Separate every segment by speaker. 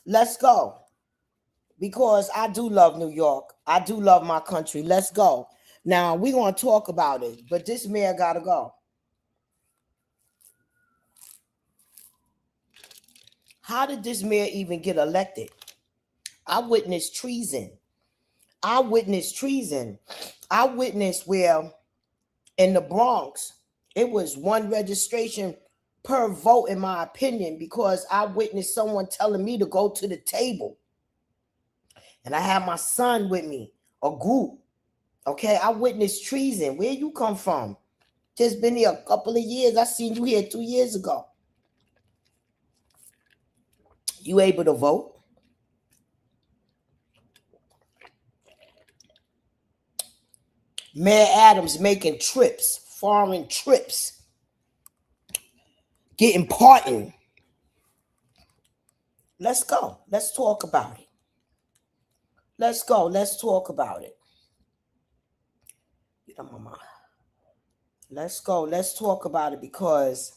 Speaker 1: Let's go. Because I do love New York. I do love my country. Let's go. Now we're gonna talk about it, but this mayor gotta go. How did this mayor even get elected? I witnessed treason. I witnessed treason. I witnessed where in the Bronx, it was one registration per vote, in my opinion, because I witnessed someone telling me to go to the table. And I had my son with me, a group. Okay, I witnessed treason. Where you come from? Just been here a couple of years. I seen you here 2 years ago. You able to vote? Mayor Adams making trips, foreign trips, getting pardoned. Let's go. Let's talk about it. Let's go. Let's talk about it. Let's go. Let's talk about it because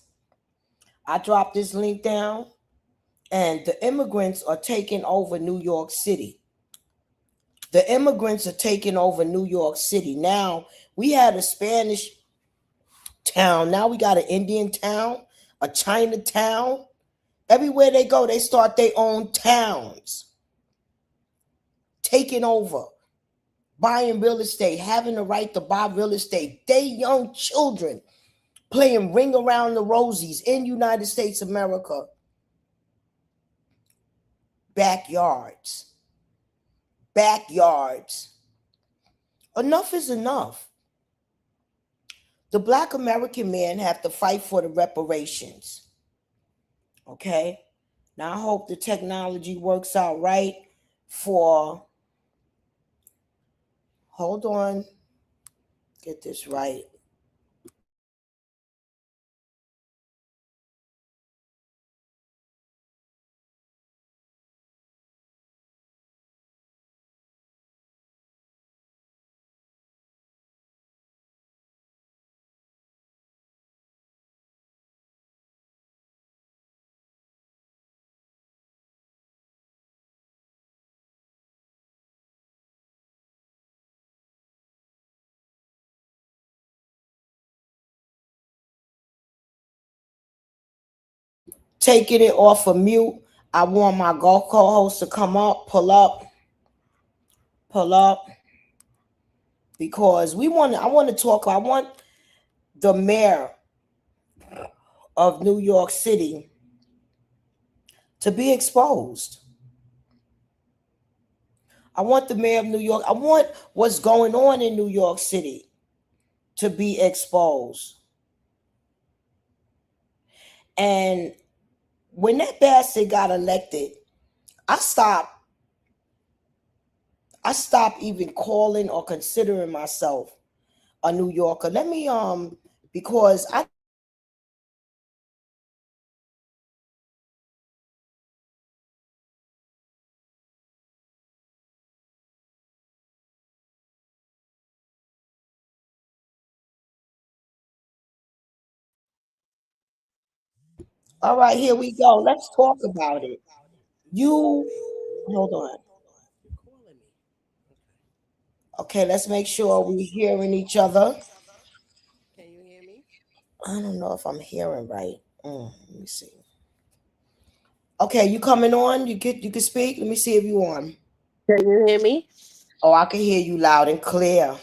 Speaker 1: I dropped this link down and the immigrants are taking over New York City. The immigrants are taking over New York City. Now, we had a Spanish town. Now we got an Indian town, a Chinatown. Everywhere they go, they start their own towns. Taking over. Buying real estate, having the right to buy real estate. They young children playing Ring Around the Rosies in United States of America. Backyards. Backyards. Enough is enough. The Black American men have to fight for the reparations. Okay? Now I hope the technology works out right for... Hold on. Get this right. Taking it off of mute. I want my co-host to come up, pull up, because I want to talk. I want the mayor of New York City to be exposed. I want the mayor of New York. I want what's going on in New York City to be exposed. And when that bastard got elected, I stopped even calling or considering myself a New Yorker. Let me because I all right, here we go. Let's talk about it. You hold on. Okay, let's make sure we're hearing each other.
Speaker 2: Can you hear me?
Speaker 1: I don't know if I'm hearing right. Let me see. Okay, you coming on? You can speak. Let me see if you on.
Speaker 2: Can you hear me?
Speaker 1: Oh, I can hear you loud and clear.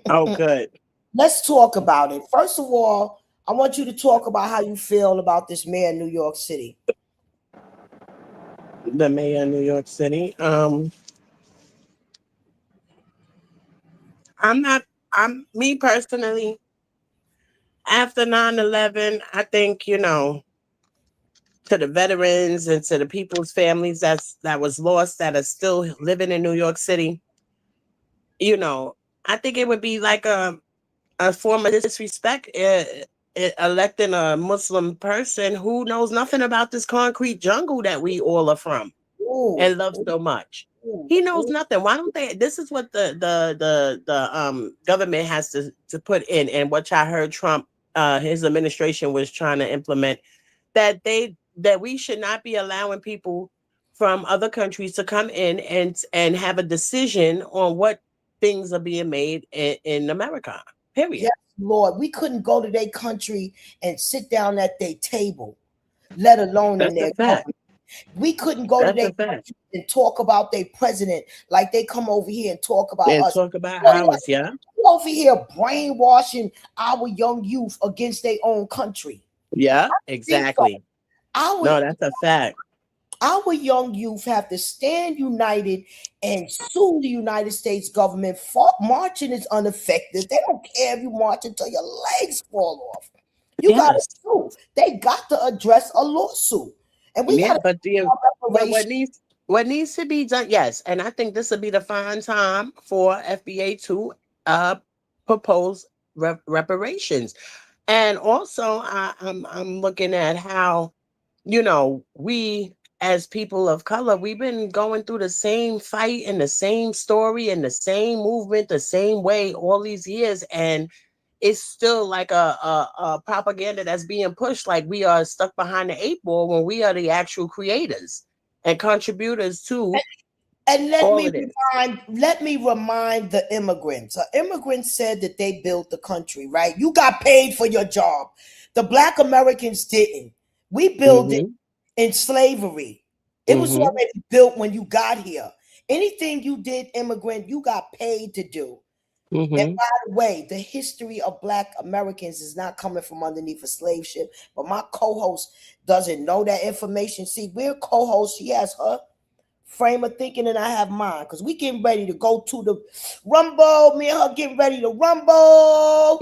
Speaker 2: Oh, good.
Speaker 1: Let's talk about it. First of all, I want you to talk about how you feel about this mayor of New York City.
Speaker 2: The mayor of New York City. I'm not. I'm me personally. After 9/11, I think to the veterans and to the people's families that was lost that are still living in New York City. You know, I think it would be like a form of disrespect electing a Muslim person who knows nothing about this concrete jungle that we all are from
Speaker 1: Ooh,
Speaker 2: and love so much. He knows nothing. Why don't they? This is what the government has to put in, and which I heard Trump his administration was trying to implement that we should not be allowing people from other countries to come in and have a decision on what things are being made in America. Period.
Speaker 1: Yes, Lord. We couldn't go to their country and sit down at their table, let alone in
Speaker 2: That's a
Speaker 1: their
Speaker 2: fact.
Speaker 1: government. We couldn't go to
Speaker 2: That's
Speaker 1: their
Speaker 2: a fact.
Speaker 1: country and talk about their president like they come over here and talk about
Speaker 2: And
Speaker 1: us.
Speaker 2: talk about
Speaker 1: Well,
Speaker 2: ours, yeah.
Speaker 1: you over here brainwashing our young youth against their own country.
Speaker 2: Yeah,
Speaker 1: Think so.
Speaker 2: exactly.
Speaker 1: Our
Speaker 2: No, that's a fact.
Speaker 1: our young youth have to stand united and sue the United States government. Marching is ineffective. They don't care if you march until your legs fall off. You got to
Speaker 2: Yes.
Speaker 1: sue. They got to address a lawsuit, and we got
Speaker 2: Yeah,
Speaker 1: to
Speaker 2: but the but
Speaker 1: reparation.
Speaker 2: what needs to be done, yes, and I think this would be the fine time for FBA to propose reparations. And also I'm looking at how, we as people of color, we've been going through the same fight and the same story and the same movement the same way all these years, and it's still like a propaganda that's being pushed like we are stuck behind the eight ball when we are the actual creators and contributors to
Speaker 1: And
Speaker 2: all of this.
Speaker 1: let me remind the immigrants. The immigrants said that they built the country, right? You got paid for your job. The black Americans didn't. We built it
Speaker 2: Hmm.
Speaker 1: in slavery. It was
Speaker 2: Hmm.
Speaker 1: already built when you got here. Anything you did, immigrant, you got paid to do. And
Speaker 2: Hmm.
Speaker 1: by the way, the history of black Americans is not coming from underneath a slave ship. But my co-host doesn't know that information. See, we're co-hosts. She has her frame of thinking and I have mine. Because we getting ready to go to the rumble. Me and her getting ready to rumble.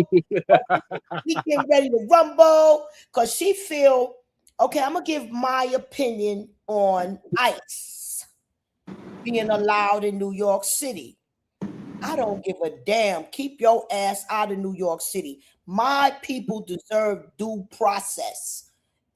Speaker 1: We getting ready to rumble. Because she feel, okay, I'm going to give my opinion on ICE being allowed in New York City. I don't give a damn. Keep your ass out of New York City. My people deserve due process.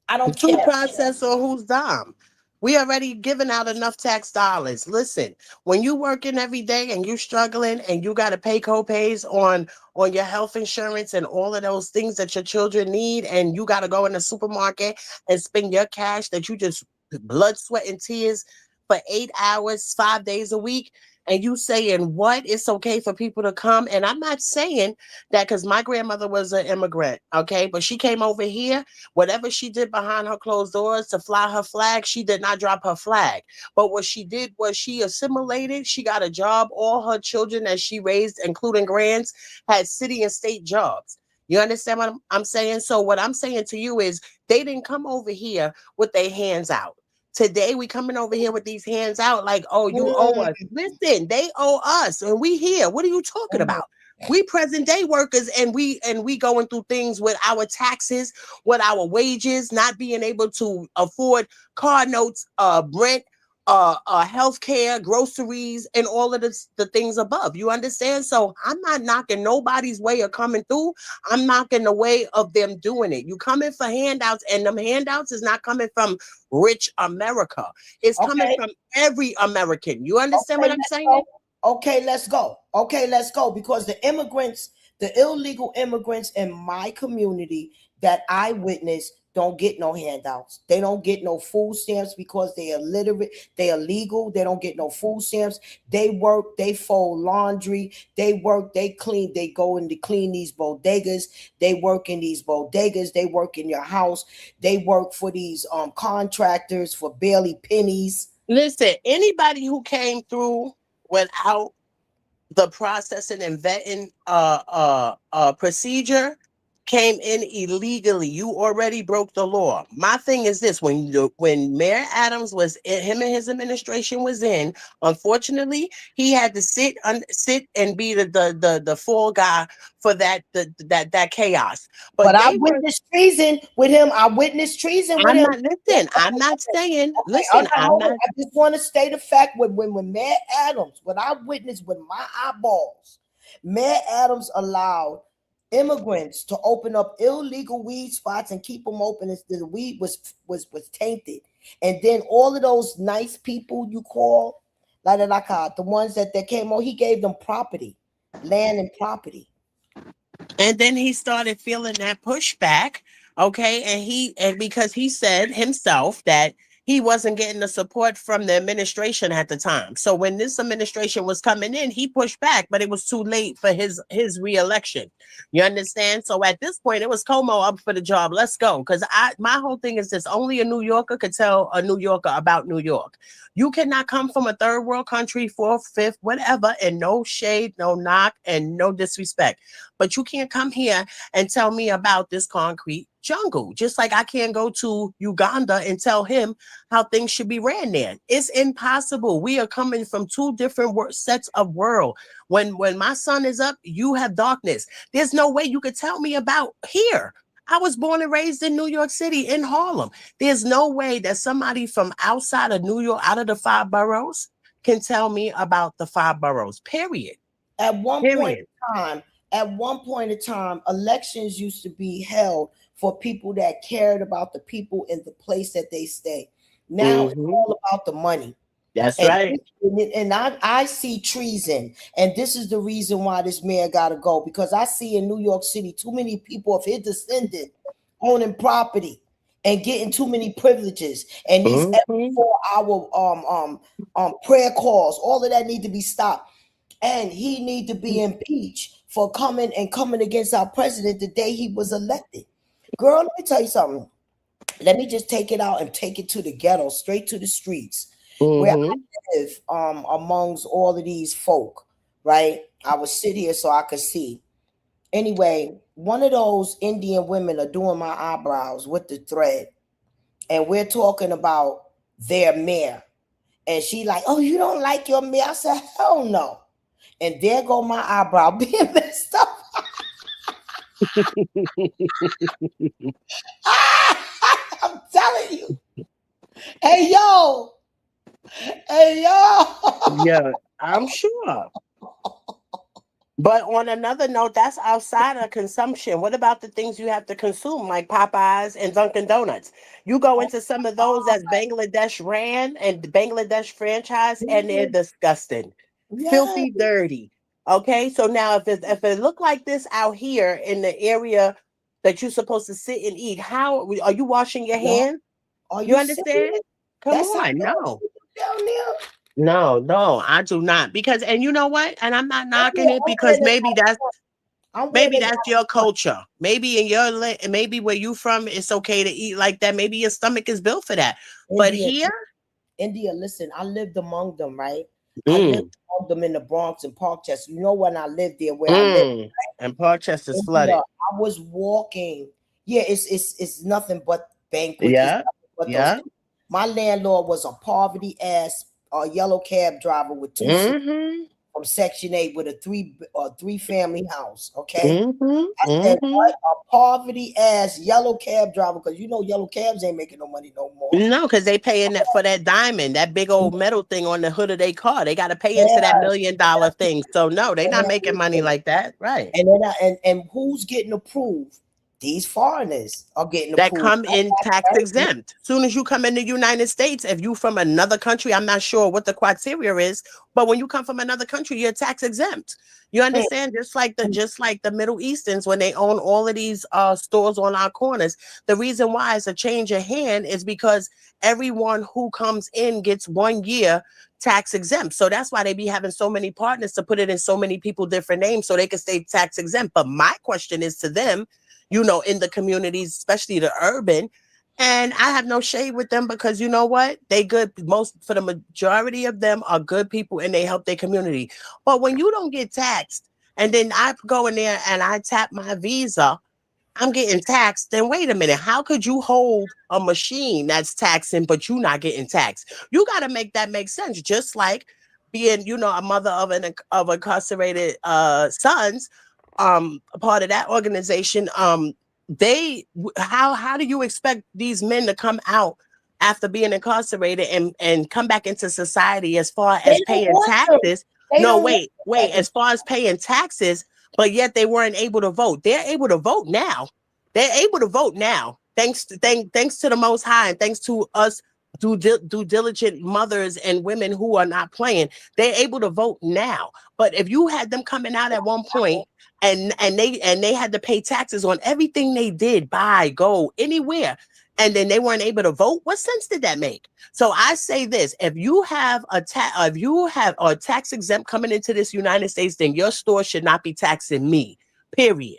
Speaker 1: I don't
Speaker 2: Due
Speaker 1: care.
Speaker 2: process or who's dime. We already given out enough tax dollars. Listen, when you working every day and you struggling and you got to pay co-pays on your health insurance and all of those things that your children need, and you got to go in the supermarket and spend your cash that you just blood, sweat, and tears for 8 hours, 5 days a week, and you saying what? It's okay for people to come. And I'm not saying that because my grandmother was an immigrant, okay, but she came over here. Whatever she did behind her closed doors to fly her flag, she did not drop her flag. But what she did was she assimilated. She got a job. All her children that she raised, including grands, had city and state jobs. You understand what I'm saying? So what I'm saying to you is they didn't come over here with their hands out. Today we coming over here with these hands out like, oh, you owe
Speaker 1: Mm,
Speaker 2: us. Listen, they owe us, and we here. What are you talking
Speaker 1: mm.
Speaker 2: about? We present day workers, and we going through things with our taxes, with our wages, not being able to afford car notes, rent, healthcare, groceries, and all of the things above. You understand? So I'm not knocking nobody's way of coming through. I'm knocking the way of them doing it. You coming for handouts, and them handouts is not coming from rich America. It's coming
Speaker 1: Okay.
Speaker 2: from every American. You understand
Speaker 1: Okay,
Speaker 2: what I'm
Speaker 1: let's go.
Speaker 2: saying?
Speaker 1: Okay, let's go. Okay, let's go. Because the immigrants, the illegal immigrants in my community that I witness don't get no handouts. They don't get no food stamps because they are illiterate, they are legal, they don't get no food stamps. They work, they fold laundry, they work, they clean, they go in to clean these bodegas, they work in these bodegas, they work in your house, they work for these contractors for barely pennies.
Speaker 2: Listen, anybody who came through without the processing and vetting procedure came in illegally. You already broke the law. My thing is this: when Mayor Adams was in, him and his administration was in, unfortunately, he had to sit and be the fall guy for that chaos.
Speaker 1: But
Speaker 2: But
Speaker 1: I
Speaker 2: they were.
Speaker 1: witnessed treason with him. I witnessed treason with
Speaker 2: I'm
Speaker 1: him.
Speaker 2: not listen. I'm not saying.
Speaker 1: Okay,
Speaker 2: Listen, I'm
Speaker 1: hold on.
Speaker 2: not.
Speaker 1: I just want to state a fact when Mayor Adams, what I witnessed with my eyeballs, Mayor Adams allowed immigrants to open up illegal weed spots and keep them open as the weed was tainted. And then all of those nice people you call, the ones that came on, he gave them property, land and property.
Speaker 2: And then he started feeling that pushback. Okay. And because he said himself that he wasn't getting the support from the administration at the time. So when this administration was coming in, he pushed back, but it was too late for his reelection. You understand? So at this point, it was Como up for the job. Let's go. Because my whole thing is this: only a New Yorker could tell a New Yorker about New York. You cannot come from a third world country, fourth, fifth, whatever, and no shade, no knock, and no disrespect. But you can't come here and tell me about this concrete jungle. Just like I can't go to Uganda and tell him how things should be ran there. It's impossible. We are coming from two different sets of world. When my sun is up, you have darkness. There's no way you could tell me about here. I was born and raised in New York City, in Harlem. There's no way that somebody from outside of New York, out of the 5 boroughs, can tell me about the 5 boroughs, period.
Speaker 1: At one point in time, elections used to be held for people that cared about the people in the place that they stay. Now it's all about the money.
Speaker 2: That's right.
Speaker 1: And I see treason. And this is the reason why this mayor got to go. Because I see in New York City too many people of his descendant owning property and getting too many privileges. And these every 4-hour prayer calls, all of that need to be stopped. And he need to be impeached for coming against our president the day he was elected. Girl, let me tell you something. Let me just take it out and take it to the ghetto, straight to the streets. Where I live amongst all of these folk, right? I would sit here so I could see. Anyway, one of those Indian women are doing my eyebrows with the thread. And we're talking about their mayor. And she like, oh, you don't like your mayor? I said, hell no. And there go my eyebrow being messed up. I'm telling you. Hey, yo.
Speaker 2: Yeah, I'm sure. But on another note, that's outside of consumption. What about the things you have to consume, like Popeyes and Dunkin' Donuts? You go into some of those that's Bangladesh ran and Bangladesh franchise, and they're disgusting, filthy, dirty. Okay, so now if it look like this out here in the area that you're supposed to sit and eat, how are you washing your hands? You understand? Come on, no. No, I do not. Because, and you know what? And I'm not knocking it because maybe that's your culture. Maybe maybe where you from, it's okay to eat like that. Maybe your stomach is built for that. But here,
Speaker 1: India, listen, I lived among them, right? I lived among them in the Bronx and Parkchester. You know when I lived there, where I lived, right?
Speaker 2: And Parkchester's flooded.
Speaker 1: I was walking. Yeah, it's nothing but banquets.
Speaker 2: Yeah.
Speaker 1: My landlord was a poverty ass yellow cab driver with 2 from Section 8 with a three family house. Okay. I said, what a poverty ass yellow cab driver, because you know yellow cabs ain't making no money no more.
Speaker 2: No, because they paying that for that diamond, that big old metal thing on the hood of their car. They got to pay into that $1 million thing. So no, they're not making money like that, right?
Speaker 1: And who's getting approved? These foreigners are getting
Speaker 2: that come in tax exempt. Soon as you come in the United States, if you from another country, I'm not sure what the criteria is, but when you come from another country, you're tax exempt. You understand? Just like the Middle Easterns, when they own all of these stores on our corners, the reason why it's a change of hand is because everyone who comes in gets 1 year tax exempt. So that's why they be having so many partners to put it in so many people different names so they can stay tax exempt. But my question is to them, you know, in the communities, especially the urban. And I have no shade with them because you know what? They good. For the majority of them are good people and they help their community. But when you don't get taxed and then I go in there and I tap my Visa, I'm getting taxed. Then wait a minute. How could you hold a machine that's taxing, but you not getting taxed? You got to make that make sense. Just like being, you know, a mother of incarcerated sons, a part of that organization, how do you expect these men to come out after being incarcerated and come back into society as far as paying taxes? As far as paying taxes, but yet they weren't able to vote. They're able to vote now. Thanks to the Most High and thanks to us due diligent mothers and women who are not playing. They're able to vote now. But if you had them coming out at one point and they had to pay taxes on everything they did, buy, go anywhere, and then they weren't able to vote. What sense did that make? So I say this: if you have a tax exempt coming into this United States, then your store should not be taxing me. Period.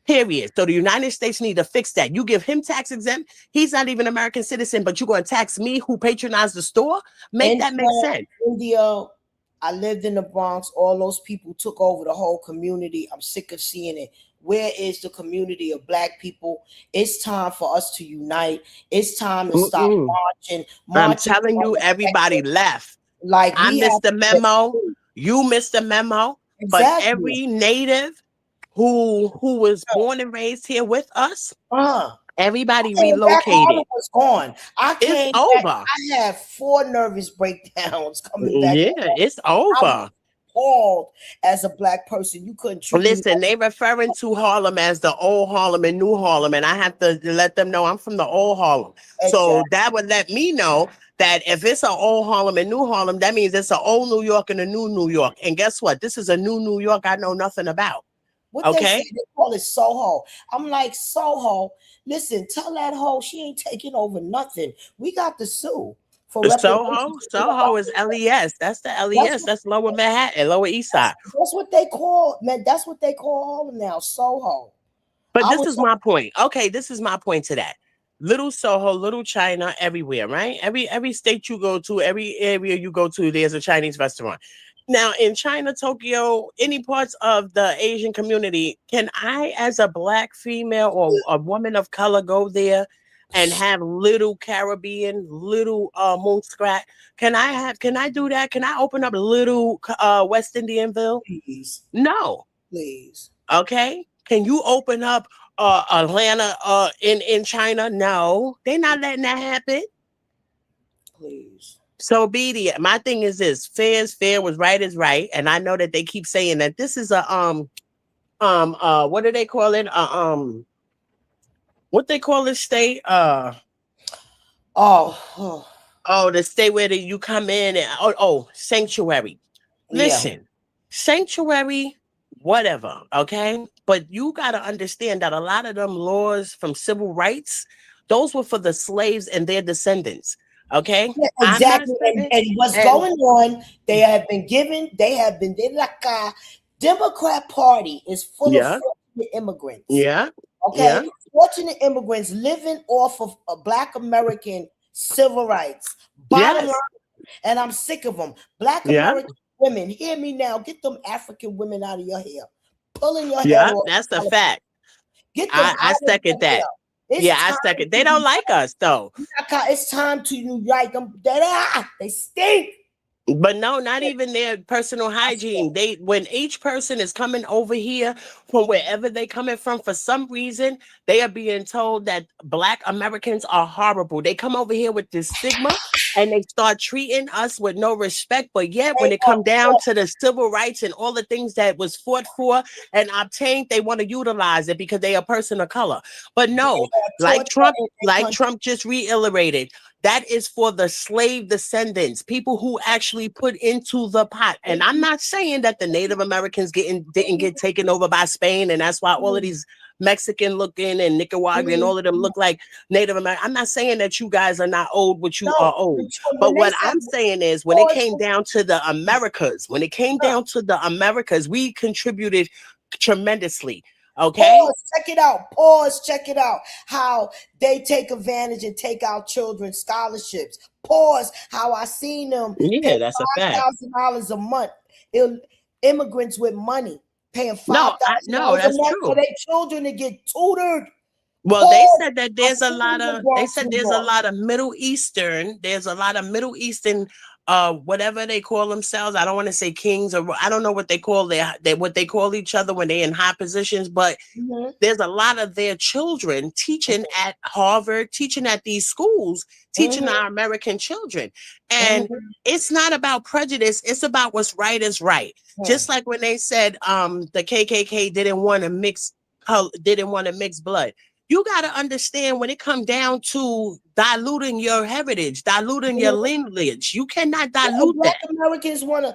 Speaker 2: Period. So the United States need to fix that. You give him tax exempt. He's not even an American citizen, but you're going to tax me who patronized the store. Make that make sense.
Speaker 1: India, I lived in the Bronx. All those people took over the whole community. I'm sick of seeing it. Where is the community of Black people? It's time for us to unite. It's time to stop marching.
Speaker 2: I'm telling you, everybody left.
Speaker 1: Like
Speaker 2: I missed the memo. You missed the memo.
Speaker 1: Exactly.
Speaker 2: But every native who was born and raised here with us, everybody relocated.
Speaker 1: Was gone.
Speaker 2: It's over.
Speaker 1: I had 4 nervous breakdowns coming back.
Speaker 2: Yeah, it's over.
Speaker 1: Appalled as a Black person. You couldn't treat
Speaker 2: Listen, they referring to Harlem as the old Harlem and new Harlem, and I have to let them know I'm from the old Harlem. Exactly. So that would let me know that if it's an old Harlem and new Harlem, that means it's an old New York and a new New York. And guess what? This is a new New York I know nothing about.
Speaker 1: What they call it Soho. I'm like, Soho, listen, tell that hoe she ain't taking over nothing. We got to sue. For
Speaker 2: Soho is LES. That's the LES. That's Lower Manhattan, Lower East Side.
Speaker 1: That's what they call, man. That's what they call Harlem now, Soho.
Speaker 2: But this is my point. Okay, this is my point to that. Little Soho, Little China, everywhere, right? Every state you go to, every area you go to, there's a Chinese restaurant. Now, in China, Tokyo, any parts of the Asian community, can I, as a Black female or a woman of color, go there and have little Caribbean, little moonskrat? Can I do that? Can I open up little West Indianville?
Speaker 1: Please.
Speaker 2: No.
Speaker 1: Please.
Speaker 2: Okay. Can you open up Atlanta in China? No. They're not letting that happen.
Speaker 1: Please.
Speaker 2: So be it. My thing is this: fair is fair, was right is right, and I know that they keep saying that this is a what do they call it? What they call this state? The state where you come in and sanctuary. Listen, sanctuary, whatever, okay? But you got to understand that a lot of them laws from civil rights, those were for the slaves and their descendants. Okay,
Speaker 1: yeah, exactly. And what's going on? They have been like a Democrat Party is full of fortunate immigrants.
Speaker 2: Yeah.
Speaker 1: Okay. Fortunate immigrants living off of Black American civil rights. Bottom line, and I'm sick of them. Black American women, hear me now. Get them African women out of your hair. Pulling your hair off.
Speaker 2: That's the fact.
Speaker 1: Get them
Speaker 2: I second that. I second. They don't like us though.
Speaker 1: It's time to unite them. They stink.
Speaker 2: But no, not even their personal hygiene. When each person is coming over here from wherever they coming from, for some reason, they are being told that Black Americans are horrible. They come over here with this stigma and they start treating us with no respect. But yet when it come down to the civil rights and all the things that was fought for and obtained, they want to utilize it because they are a person of color. But no, like Trump just reiterated, that is for the slave descendants, people who actually put into the pot. And I'm not saying that the Native Americans didn't get taken over by Spain, and that's why all of these Mexican looking and Nicaraguan, all of them look like Native American. I'm not saying that you guys are not old, but you are old. But what I'm saying is when it came down to the Americas, we contributed tremendously. Okay.
Speaker 1: Pause, check it out. How they take advantage and take out children's scholarships. Pause. How I seen them pay
Speaker 2: that's a fact.
Speaker 1: $5,000 a month. Immigrants with money paying $5,000
Speaker 2: a month
Speaker 1: for their children to get tutored.
Speaker 2: Well, they said that there's a lot of Middle Eastern. There's a lot of Middle Eastern. Whatever they call themselves, I don't want to say kings, or I don't know what they call what they call each other when they're in high positions, but there's a lot of their children teaching at Harvard, teaching at these schools, teaching our American children. And it's not about prejudice, it's about what's right is right. Just like when they said the KKK didn't want to mix blood. You got to understand when it comes down to diluting your heritage, diluting your lineage, you cannot dilute
Speaker 1: Black Americans want to,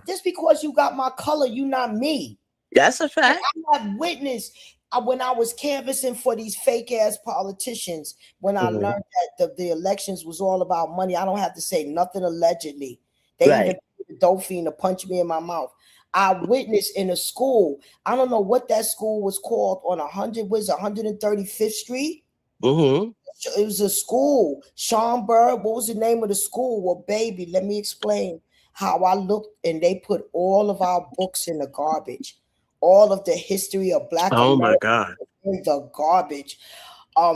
Speaker 1: just because you got my color, you not me.
Speaker 2: That's a fact.
Speaker 1: I have witnessed when I was canvassing for these fake ass politicians, when I
Speaker 2: Mhm.
Speaker 1: learned that the elections was all about money, I don't have to say nothing allegedly. They even
Speaker 2: Right.
Speaker 1: paid the dope fiend to punch me in my mouth. I witnessed in a school. I don't know what that school was called on 135th Street.
Speaker 2: Mhm.
Speaker 1: It was a school. Schaumburg. What was the name of the school? Well, baby, let me explain how I looked. And they put all of our books in the garbage. All of the history of Black
Speaker 2: Oh my
Speaker 1: America
Speaker 2: God.
Speaker 1: in the garbage.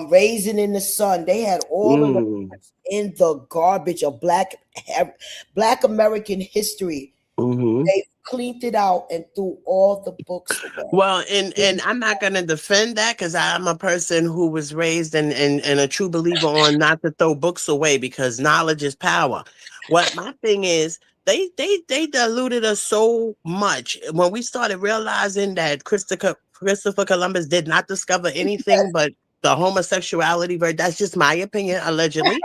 Speaker 1: Raisin in the Sun. They had all of the
Speaker 2: Mm.
Speaker 1: books in the garbage of Black American history.
Speaker 2: Mhm.
Speaker 1: They cleaned it out and threw all the books away.
Speaker 2: Well, and I'm not going to defend that because I'm a person who was raised and a true believer on not to throw books away because knowledge is power. What my thing is, they diluted us so much when we started realizing that Christopher Columbus did not discover anything but the homosexuality. That's just my opinion, allegedly.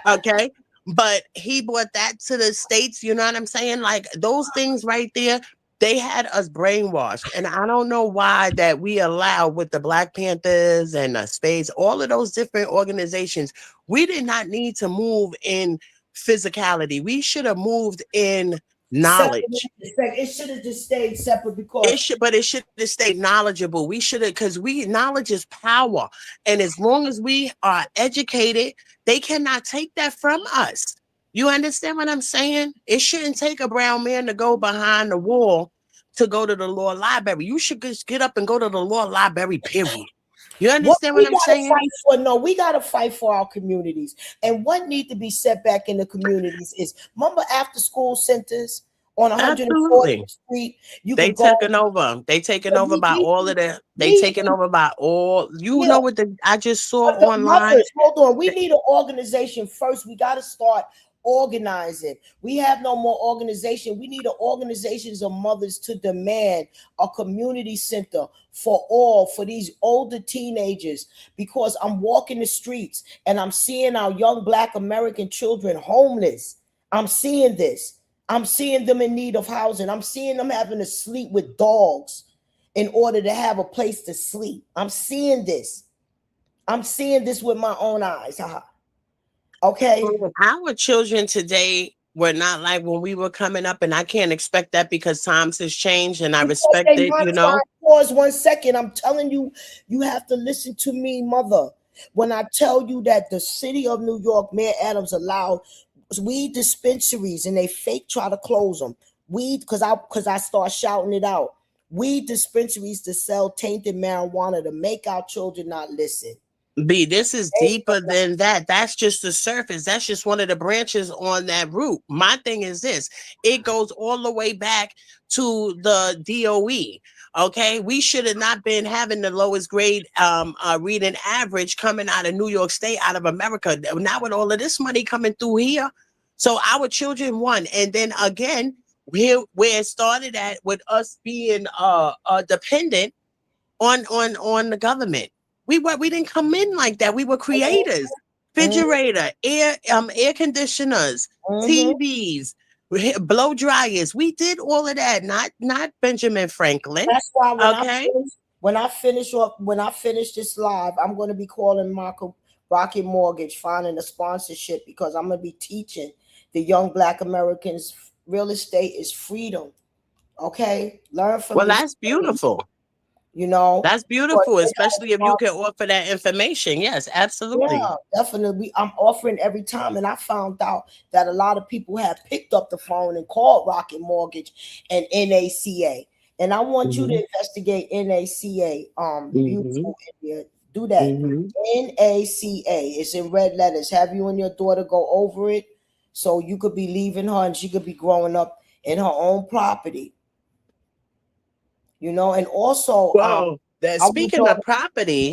Speaker 2: Okay. But he brought that to the States, you know what I'm saying? Like those things right there, they had us brainwashed. And I don't know why that we allow with the Black Panthers and the Spades, all of those different organizations, we did not need to move in physicality. We should have moved in
Speaker 1: Separate.
Speaker 2: knowledge.
Speaker 1: It should have just stayed separate
Speaker 2: It
Speaker 1: because
Speaker 2: should, but it should have stayed knowledgeable. We should have, because we knowledge is power, and as long as we are educated, they cannot take that from us. You understand what I'm saying? It shouldn't take a brown man to go behind the wall to go to the law library. You should just get up and go to the law library. Period. You
Speaker 1: what
Speaker 2: understand what
Speaker 1: we
Speaker 2: I'm
Speaker 1: gotta
Speaker 2: saying?
Speaker 1: fight for, no, we gotta fight for our communities. And what need to be set back in the communities is, remember after school centers on 140th
Speaker 2: Absolutely.
Speaker 1: Street? You
Speaker 2: They
Speaker 1: could go.
Speaker 2: taken over. They taken over
Speaker 1: We
Speaker 2: by
Speaker 1: need
Speaker 2: all
Speaker 1: to,
Speaker 2: of the. They
Speaker 1: we
Speaker 2: taken over by all. You
Speaker 1: yeah.
Speaker 2: know what the I just saw
Speaker 1: But the
Speaker 2: online.
Speaker 1: mothers, hold on. We need an organization first. We got to start organizing. We have no more organization. We need an organizations of mothers to demand a community center for these older teenagers. Because I'm walking the streets and I'm seeing our young Black American children homeless. I'm seeing this. I'm seeing them in need of housing. I'm seeing them having to sleep with dogs in order to have a place to sleep. I'm seeing this. I'm seeing this with my own eyes. Okay.
Speaker 2: Our children today were not like when we were coming up, and I can't expect that because times has changed, and I
Speaker 1: Because
Speaker 2: respect
Speaker 1: they
Speaker 2: it.
Speaker 1: not
Speaker 2: You
Speaker 1: trying.
Speaker 2: know,
Speaker 1: Pause 1 second. I'm telling you, you have to listen to me, mother. When I tell you that the city of New York, Mayor Adams allowed weed dispensaries and they fake try to close them. Weed, because I start shouting it out. Weed dispensaries to sell tainted marijuana to make our children not listen.
Speaker 2: B, this is deeper than that. That's just the surface. That's just one of the branches on that root. My thing is this: it goes all the way back to the DOE. Okay, we should have not been having the lowest grade reading average coming out of New York State, out of America. Now with all of this money coming through here, so our children won, and then again, here where it started at with us being dependent on the government. We didn't come in like that. We were creators. Refrigerator, air conditioners,
Speaker 1: Mm-hmm.
Speaker 2: TVs, blow dryers. We did all of that. Not Benjamin Franklin.
Speaker 1: That's why
Speaker 2: Okay.
Speaker 1: when I finish this live, I'm going to be calling Marco Rocket Mortgage, finding a sponsorship because I'm going to be teaching the young Black Americans real estate is freedom. Okay, learn from
Speaker 2: Well,
Speaker 1: these,
Speaker 2: that's beautiful.
Speaker 1: you know.
Speaker 2: That's
Speaker 1: But
Speaker 2: beautiful,
Speaker 1: they gotta
Speaker 2: especially if you
Speaker 1: start.
Speaker 2: can offer that information. Yes, absolutely.
Speaker 1: Yeah, definitely. I'm offering every time, and I found out that a lot of people have picked up the phone and called Rocket Mortgage and NACA. And I want you to
Speaker 2: Hmm.
Speaker 1: investigate NACA.
Speaker 2: Hmm.
Speaker 1: Beautiful India. Do that.
Speaker 2: Hmm.
Speaker 1: NACA. It's in red letters. Have you and your daughter go over it so you could be leaving her and she could be growing up in her own property. And also
Speaker 2: Well, that
Speaker 1: I want y'all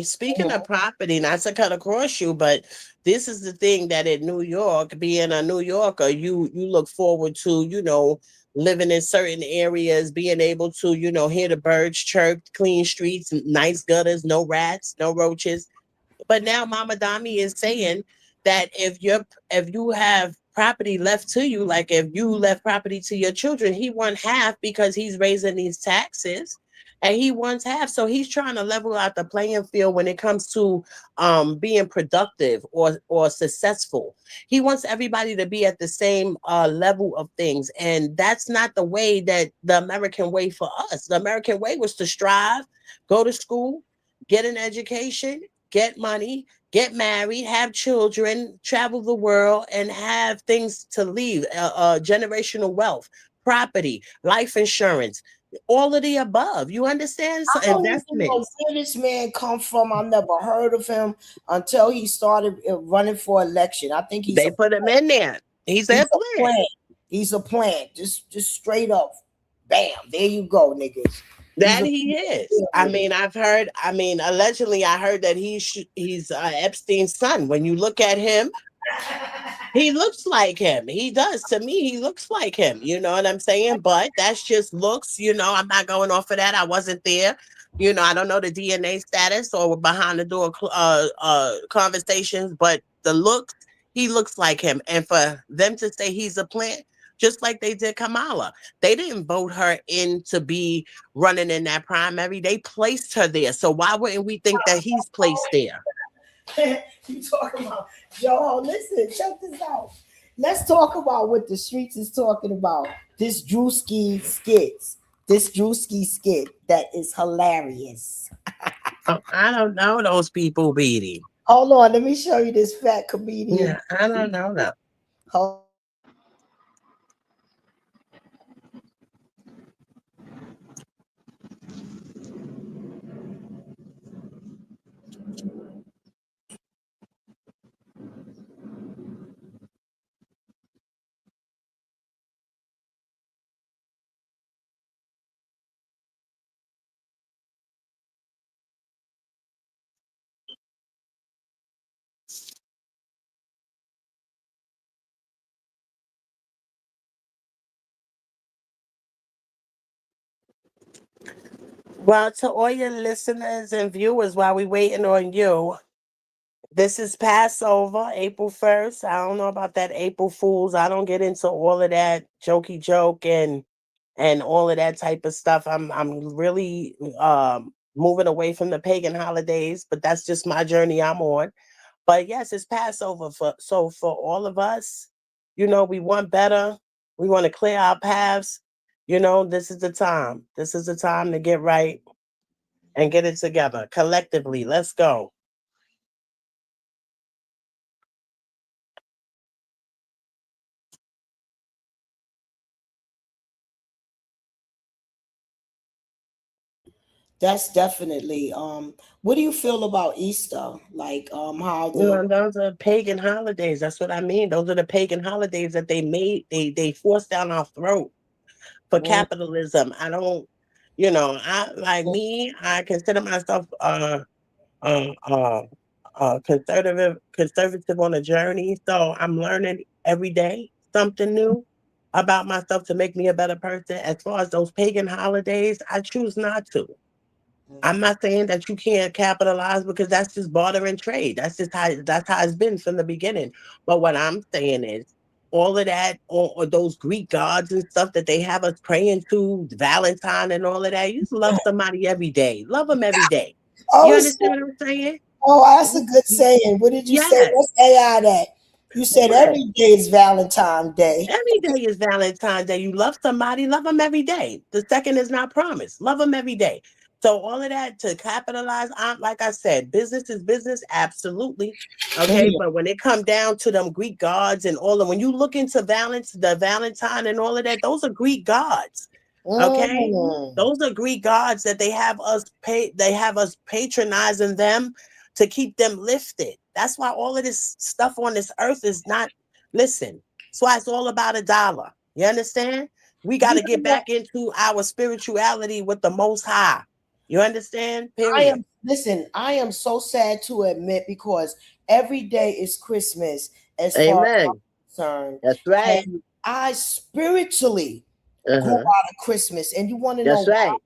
Speaker 2: speaking
Speaker 1: to.
Speaker 2: of property, not to cut across you, but this is the thing that in New York, being a New Yorker, you look forward to, living in certain areas, being able to, hear the birds chirp, clean streets, nice gutters, no rats, no roaches. But now Mama Dami is saying that if you have property left to you, like if you left property to your children, he won half because he's raising these taxes. and he wants half. So he's trying to level out the playing field when it comes to being productive or successful. He wants everybody to be at the same level of things, and that's not the way that the American way for us. The American way was to strive, go to school, get an education, get money, get married, have children, travel the world, and have things to leave, generational wealth, property, life insurance, all of the above. You understand? So
Speaker 1: I don't even know
Speaker 2: investments.
Speaker 1: where this man come from. I never heard of him until he started running for election. I think
Speaker 2: They put him in there. He's
Speaker 1: he's
Speaker 2: their
Speaker 1: a
Speaker 2: plan.
Speaker 1: plant. He's a plant. Just straight up. Bam. There you go, niggas. He's
Speaker 2: That
Speaker 1: a
Speaker 2: he is. I mean, I've heard. I mean, allegedly, I heard that he's Epstein's son. When you look at him, he looks like him. He does. To me, he looks like him. You know what I'm saying? But that's just looks. You know, I'm not going off of that. I wasn't there. You know, I don't know the DNA status or behind the door conversations, but the looks, he looks like him. And for them to say he's a plant, just like they did Kamala, they didn't vote her in to be running in that primary. They placed her there. So why wouldn't we think that he's placed there?
Speaker 1: you talking about yo? Listen, check this out. Let's talk about what the streets is talking about. This Drewski skits. This Drewski skit that is hilarious.
Speaker 2: I don't know those people, Beatty.
Speaker 1: Hold on, let me show you this fat comedian.
Speaker 2: Yeah, I don't know them.
Speaker 1: Hold
Speaker 2: Well, to all your listeners and viewers, while we waiting on you, this is Passover, April 1st. I don't know about that April Fools. I don't get into all of that jokey joke and all of that type of stuff. I'm really moving away from the pagan holidays, but that's just my journey I'm on. But yes, it's Passover for all of us. You know, we want better. We want to clear our paths. You know, this is the time. This is the time to get right and get it together collectively. Let's go.
Speaker 1: That's definitely what do you feel about Easter? Like how
Speaker 2: You
Speaker 1: the
Speaker 2: know, those are pagan holidays. That's what I mean. Those are the pagan holidays that they made. They forced down our throat for
Speaker 1: mm,
Speaker 2: capitalism. I don't, I like me. I consider myself uh, uh, conservative on a journey. So I'm learning every day something new about myself to make me a better person. As far as those pagan holidays, I choose not to. I'm
Speaker 1: mm,
Speaker 2: not saying that you can't capitalize because that's just barter and trade. That's how it's been from the beginning. But what I'm saying is all of that or those Greek gods and stuff that they have us praying to, Valentine and all of that. You just love somebody every day. Love them every day. You
Speaker 1: oh,
Speaker 2: understand what I'm saying?
Speaker 1: oh, that's a good saying. What did you say?
Speaker 2: Yes.
Speaker 1: What's AI that? You said
Speaker 2: Right.
Speaker 1: every day is Valentine's Day.
Speaker 2: Every day is Valentine's Day. You love somebody, love them every day. The second is not promised. Love them every day. So all of that to capitalize on, like I said, business is business, absolutely. Okay,
Speaker 1: Mhm.
Speaker 2: but when it come down to them Greek gods and all of when you look into the Valentine and all of that, those are Greek gods. Okay,
Speaker 1: Mm.
Speaker 2: those are Greek gods that they have us patronizing them to keep them lifted. That's why all of this stuff on this earth is not. Listen, that's why it's all about a dollar. You understand? We got
Speaker 1: You
Speaker 2: to
Speaker 1: know
Speaker 2: get
Speaker 1: what?
Speaker 2: back into our spirituality with the Most High. You understand?
Speaker 1: I
Speaker 2: Period.
Speaker 1: am listen, I am so sad to admit because every day is Christmas as far as I'm
Speaker 2: Amen.
Speaker 1: concerned.
Speaker 2: That's right.
Speaker 1: And I spiritually grew
Speaker 2: Uh-huh.
Speaker 1: out of Christmas. And you want to
Speaker 2: That's
Speaker 1: know
Speaker 2: right.
Speaker 1: I,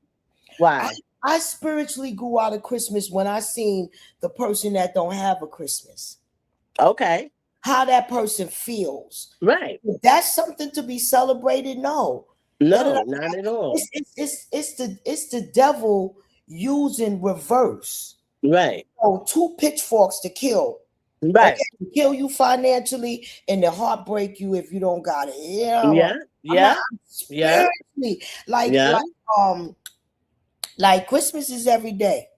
Speaker 2: Why?
Speaker 1: I spiritually grew out of Christmas when I seen the person that don't have a Christmas.
Speaker 2: Okay.
Speaker 1: How that person feels.
Speaker 2: Right.
Speaker 1: That's something to be celebrated. No.
Speaker 2: No, not at all.
Speaker 1: It's the devil using reverse.
Speaker 2: Right.
Speaker 1: So two pitchforks to kill.
Speaker 2: Right.
Speaker 1: Okay, to kill you financially and to heartbreak you if you don't got it. Yeah,
Speaker 2: Yeah.
Speaker 1: I'm not
Speaker 2: Yeah. Yeah.
Speaker 1: spiritually like
Speaker 2: Yeah.
Speaker 1: um like Christmas is every day.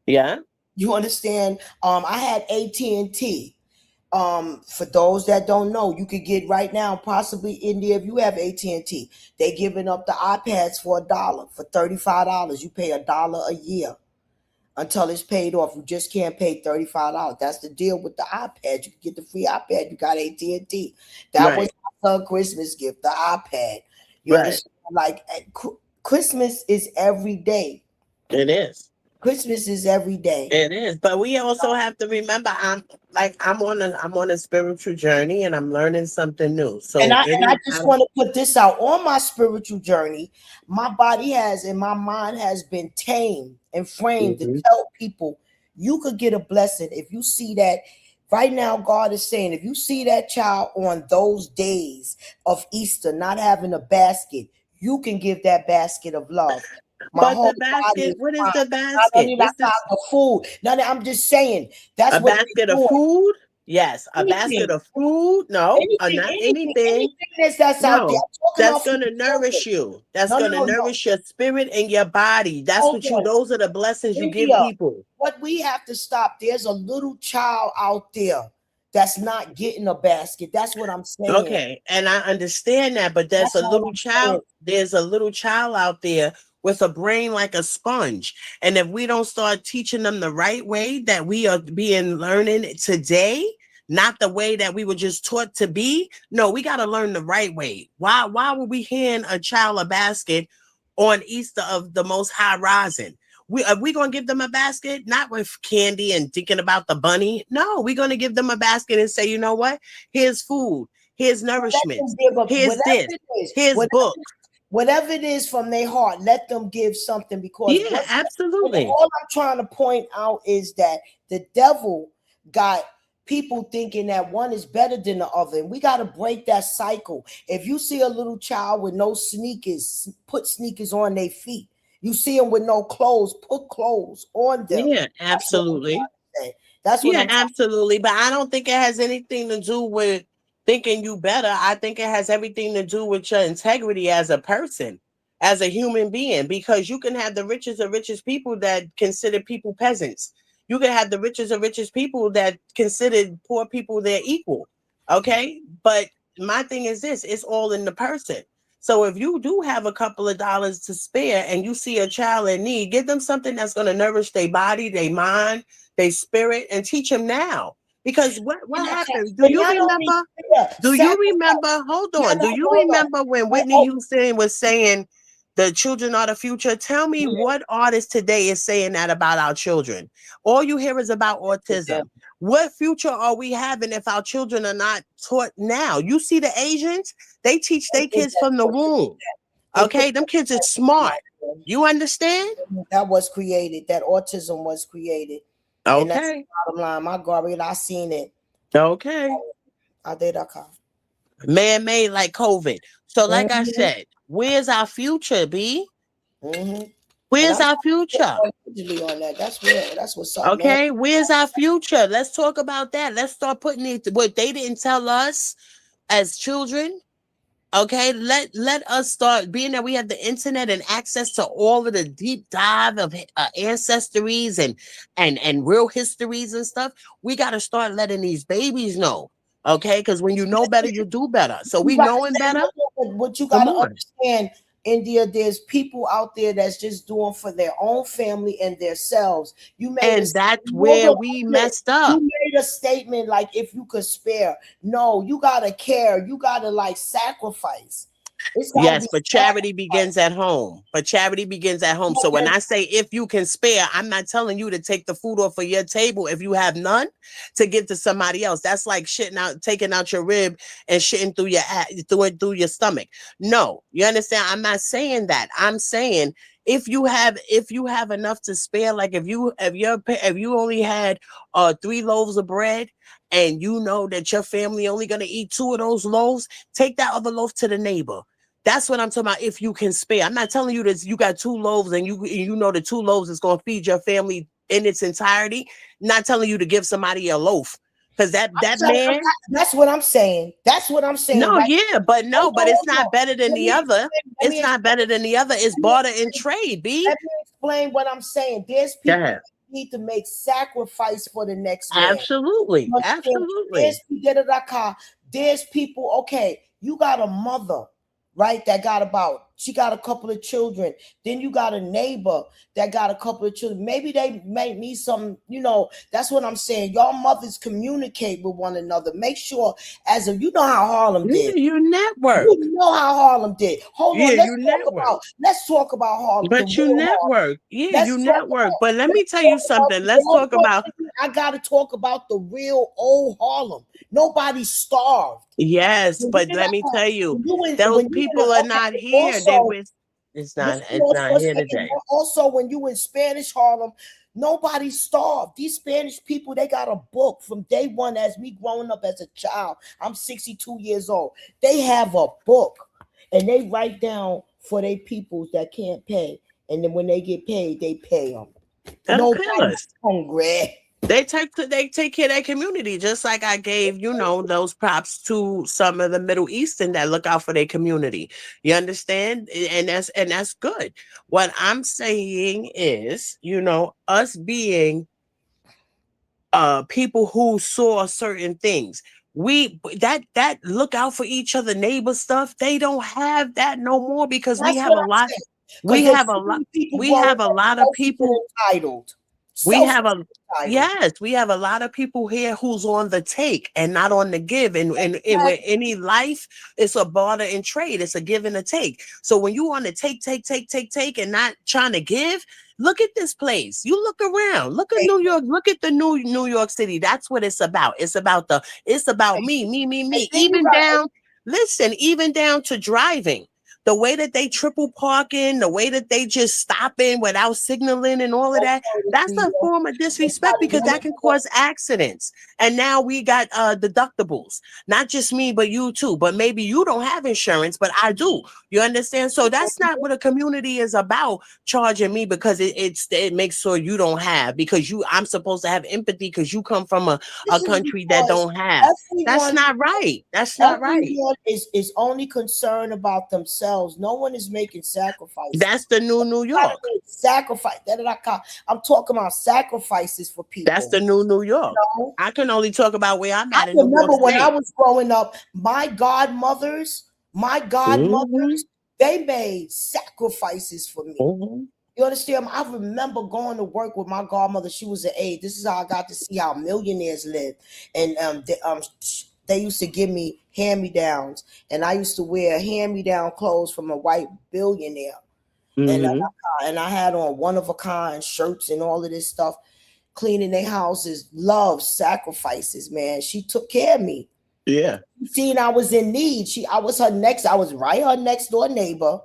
Speaker 2: Yeah.
Speaker 1: You understand? I had AT&T. For those that don't know, you could get right now, possibly India, if you have AT&T, they giving up the iPads for $1. For $35, you pay $1 a year until it's paid off. You just can't pay $35. That's the deal with the iPad. You can get the free iPad. You got AT&T. That was
Speaker 2: Right.
Speaker 1: my son Christmas gift, the iPad. You
Speaker 2: Right.
Speaker 1: understand? Like Christmas is every day.
Speaker 2: It is.
Speaker 1: Christmas is every day.
Speaker 2: It is, but we also have to remember I'm on a spiritual journey and I'm learning something new.
Speaker 1: And
Speaker 2: So
Speaker 1: I
Speaker 2: any
Speaker 1: and I just want to put this out on my spiritual journey. My body has and my mind has been tamed and framed to
Speaker 2: Mhm.
Speaker 1: tell people you could get a blessing if you see that. Right now, God is saying, if you see that child on those days of Easter not having a basket, you can give that basket of love. My
Speaker 2: But
Speaker 1: whole
Speaker 2: the
Speaker 1: body
Speaker 2: basket,
Speaker 1: is
Speaker 2: what is
Speaker 1: fine.
Speaker 2: the
Speaker 1: Not
Speaker 2: basket?
Speaker 1: only that
Speaker 2: What's
Speaker 1: kind
Speaker 2: this?
Speaker 1: of food. Now, I'm just saying that's
Speaker 2: A
Speaker 1: what they're
Speaker 2: basket of
Speaker 1: doing.
Speaker 2: food? Yes, a basket
Speaker 1: Anything,
Speaker 2: of food? No,
Speaker 1: anything,
Speaker 2: not
Speaker 1: anything,
Speaker 2: anything.
Speaker 1: anything that's out there.
Speaker 2: No,
Speaker 1: I'm talking
Speaker 2: that's
Speaker 1: about for
Speaker 2: going
Speaker 1: the
Speaker 2: to
Speaker 1: children.
Speaker 2: nourish you. That's
Speaker 1: No,
Speaker 2: going to
Speaker 1: no, no.
Speaker 2: nourish your spirit and your body. That's
Speaker 1: Hold
Speaker 2: what you,
Speaker 1: on.
Speaker 2: those are the blessings you give
Speaker 1: India,
Speaker 2: people.
Speaker 1: what we have to stop, there's a little child out there that's not getting a basket. That's what I'm saying.
Speaker 2: Okay, and I understand that, but
Speaker 1: That's all I'm saying.
Speaker 2: there's a little child out there with a brain like a sponge. And if we don't start teaching them the right way that we are being learning today, not the way that we were just taught to be, no, we got to learn the right way. Why would we hand a child a basket on Easter of the most high rising? Are we gonna give them a basket, not with candy and thinking about the bunny? No, we're gonna give them a basket and say, you know what? Here's food. Here's
Speaker 1: Let them
Speaker 2: nourishment.
Speaker 1: give up
Speaker 2: Here's
Speaker 1: whatever
Speaker 2: this.
Speaker 1: it is,
Speaker 2: Here's book.
Speaker 1: whatever it is from their heart. Let them give something because
Speaker 2: Yeah,
Speaker 1: what
Speaker 2: absolutely.
Speaker 1: all I'm trying to point out is that the devil got people thinking that one is better than the other, and we got to break that cycle. If you see a little child with no sneakers, put sneakers on their feet. You see them with no clothes, put clothes on them.
Speaker 2: Yeah,
Speaker 1: That's what I'm
Speaker 2: absolutely.
Speaker 1: trying to say. That's what
Speaker 2: Yeah,
Speaker 1: I'm trying.
Speaker 2: absolutely. But I don't think it has anything to do with thinking you better. I think it has everything to do with your integrity as a person, as a human being, because you can have the richest of richest people that consider people peasants. You can have the richest of richest people that consider poor people their equal. Okay. But my thing is this, it's all in the person. So if you do have a couple of dollars to spare and you see a child in need, give them something that's going to nourish their body, their mind, their spirit, and teach them now. Because what happened? Do
Speaker 1: And
Speaker 2: you
Speaker 1: not only
Speaker 2: remember? Do you
Speaker 1: sacrifice.
Speaker 2: remember? Hold
Speaker 1: No,
Speaker 2: on.
Speaker 1: no,
Speaker 2: Do you
Speaker 1: hold on.
Speaker 2: remember when
Speaker 1: Oh,
Speaker 2: Whitney
Speaker 1: oh,
Speaker 2: Houston was saying the children are the future? Tell me what artist today is saying that about our children. All you hear is about
Speaker 1: yeah.
Speaker 2: autism. What future are we having if our children are not taught now? You see the Asians, they teach
Speaker 1: They
Speaker 2: their
Speaker 1: did
Speaker 2: kids
Speaker 1: that
Speaker 2: from the
Speaker 1: for
Speaker 2: womb.
Speaker 1: they put
Speaker 2: Okay, them kids are smart. You understand?
Speaker 1: that was created. That autism was created, and that's the
Speaker 2: Okay.
Speaker 1: bottom line. My God, I seen it.
Speaker 2: Okay.
Speaker 1: I did. I can.
Speaker 2: Man-made like COVID. So, like I
Speaker 1: Mm-hmm,
Speaker 2: said, where's our future, B?
Speaker 1: mm-hmm. And
Speaker 2: Where's
Speaker 1: I'm
Speaker 2: our future?
Speaker 1: digitally on that. That's real. That's what's up, man.
Speaker 2: Okay, where's our future? Let's talk about that. Let's start putting it what they didn't tell us as children. Okay, let us start being that we have the internet and access to all of the deep dive of ancestries and real histories and stuff. We got to start letting these babies know. Okay, because when you know better, you do better. So
Speaker 1: You
Speaker 2: we
Speaker 1: got
Speaker 2: knowing better.
Speaker 1: what you got
Speaker 2: Come
Speaker 1: to
Speaker 2: on.
Speaker 1: understand, India. There's people out there that's just doing for their own family and themselves. You made a
Speaker 2: And that's
Speaker 1: hold
Speaker 2: where
Speaker 1: on,
Speaker 2: we
Speaker 1: wait.
Speaker 2: messed up.
Speaker 1: You made a statement like if you could spare. No, you gotta care. You gotta like sacrifice. It's gotta
Speaker 2: Yes,
Speaker 1: be
Speaker 2: but charity
Speaker 1: sacrifice.
Speaker 2: begins at home. But charity begins at home. So when I say if you can spare, I'm not telling you to take the food off of your table if you have none to give to somebody else. That's like shitting out, taking out your rib and shitting through your through your stomach. No, you understand? I'm not saying that. I'm saying if you have enough to spare, like if you only had 3 loaves of bread and you know that your family only gonna eat 2 of those loaves, take that other loaf to the neighbor. That's what I'm talking about. If you can spare, I'm not telling you that you got 2 loaves and you know the 2 loaves is going to feed your family in its entirety. Not telling you to give somebody a loaf, because that man.
Speaker 1: That's what I'm saying. That's what I'm saying,
Speaker 2: No,
Speaker 1: right?
Speaker 2: yeah, but no,
Speaker 1: Hold
Speaker 2: but
Speaker 1: on,
Speaker 2: it's
Speaker 1: hold on.
Speaker 2: not better than
Speaker 1: Let
Speaker 2: the
Speaker 1: me
Speaker 2: other.
Speaker 1: explain. Let
Speaker 2: It's
Speaker 1: me
Speaker 2: not
Speaker 1: explain.
Speaker 2: better than the other. It's
Speaker 1: Let me
Speaker 2: barter and trade, B.
Speaker 1: let me explain what I'm saying. There's
Speaker 2: Go
Speaker 1: people
Speaker 2: ahead.
Speaker 1: that need to make sacrifice for the next man.
Speaker 2: Absolutely,
Speaker 1: You understand?
Speaker 2: absolutely.
Speaker 1: There's people, okay, you got a mother, right, that got she got a couple of children. Then you got a neighbor that got a couple of children. Maybe they may need some, that's what I'm saying. Y'all mothers communicate with one another. Make sure, you know how Harlem
Speaker 2: Yeah,
Speaker 1: did.
Speaker 2: you network.
Speaker 1: You know how Harlem did. Hold
Speaker 2: Yeah,
Speaker 1: on,
Speaker 2: you network.
Speaker 1: let's talk about Harlem, the
Speaker 2: But you
Speaker 1: real Harlem.
Speaker 2: network. Yeah, you
Speaker 1: Let's talk
Speaker 2: network.
Speaker 1: about
Speaker 2: But let me
Speaker 1: let's
Speaker 2: tell you
Speaker 1: talk about
Speaker 2: something. Let's
Speaker 1: hold
Speaker 2: talk
Speaker 1: on,
Speaker 2: about.
Speaker 1: I gotta talk about the real old Harlem. Nobody starved.
Speaker 2: Yes,
Speaker 1: When you
Speaker 2: but
Speaker 1: in
Speaker 2: let me tell you, those
Speaker 1: when you in
Speaker 2: people are not
Speaker 1: okay,
Speaker 2: here. They
Speaker 1: also
Speaker 2: with. It's not.
Speaker 1: listen
Speaker 2: It's
Speaker 1: to
Speaker 2: not
Speaker 1: for a
Speaker 2: here
Speaker 1: second.
Speaker 2: today.
Speaker 1: Also, when you in Spanish Harlem, nobody starved. These Spanish people, they got a book from day one. As me growing up as a child, I'm 62 years old. They have a book, and they write down for their peoples that can't pay, and then when they get paid, they pay them.
Speaker 2: Of
Speaker 1: Nobody's
Speaker 2: course.
Speaker 1: hungry.
Speaker 2: They take care of their community, just like I gave, those props to some of the Middle Eastern that look out for their community. You understand? And that's good. What I'm saying is, us being people who saw certain things. That look out for each other neighbor stuff, they don't have that no more, because we
Speaker 1: That's
Speaker 2: have
Speaker 1: what
Speaker 2: a
Speaker 1: I'm
Speaker 2: lot
Speaker 1: saying.
Speaker 2: we
Speaker 1: Because there's
Speaker 2: have a
Speaker 1: so
Speaker 2: lot
Speaker 1: many people
Speaker 2: we
Speaker 1: growing
Speaker 2: have a
Speaker 1: up
Speaker 2: lot of
Speaker 1: selfish and
Speaker 2: people
Speaker 1: entitled.
Speaker 2: we
Speaker 1: Selfish
Speaker 2: have a
Speaker 1: and entitled.
Speaker 2: yes, we have a lot of people here who's on the take and not on the give. And with any life, it's a barter and trade. It's a give and a take. So when you want to take, and not trying to give, look at this place. You look around. Look at New York. Look at the New York City. That's what it's about. It's about me, me, me,
Speaker 1: And
Speaker 2: me.
Speaker 1: then you got
Speaker 2: Even down to driving. The way that they triple parking, the way that they just stopping without signaling and all of that, that's a form of disrespect, because that can cause accidents. And now we got deductibles. Not just me, but you too. But maybe you don't have insurance, but I do. You understand? So that's not what a community is about, charging me because it makes sure you don't have, because I'm supposed to have empathy because you come from a
Speaker 1: this is
Speaker 2: country that
Speaker 1: because
Speaker 2: don't have. That's
Speaker 1: everyone
Speaker 2: not right. That's not right.
Speaker 1: everyone is only concerned about themselves. No one is making sacrifices.
Speaker 2: That's the New York.
Speaker 1: Sacrifice. I'm talking about sacrifices for
Speaker 2: That's
Speaker 1: people.
Speaker 2: the New
Speaker 1: You
Speaker 2: York.
Speaker 1: know?
Speaker 2: I can only talk about where I'm
Speaker 1: I
Speaker 2: at in New York
Speaker 1: remember when I
Speaker 2: State.
Speaker 1: was growing up, my
Speaker 2: Hmm.
Speaker 1: godmothers, they made sacrifices for me.
Speaker 2: Hmm.
Speaker 1: You understand? I remember going to work with my godmother. She was an aide. This is how I got to see how millionaires live. And they used to give me hand-me-downs, and I used to wear hand-me-down clothes from a white billionaire. And
Speaker 2: Hmm.
Speaker 1: I had on one-of-a-kind shirts and all of this stuff, cleaning their houses, love, sacrifices, man. She took care of me.
Speaker 2: Yeah.
Speaker 1: Seen I was in need. I was right her next door neighbor,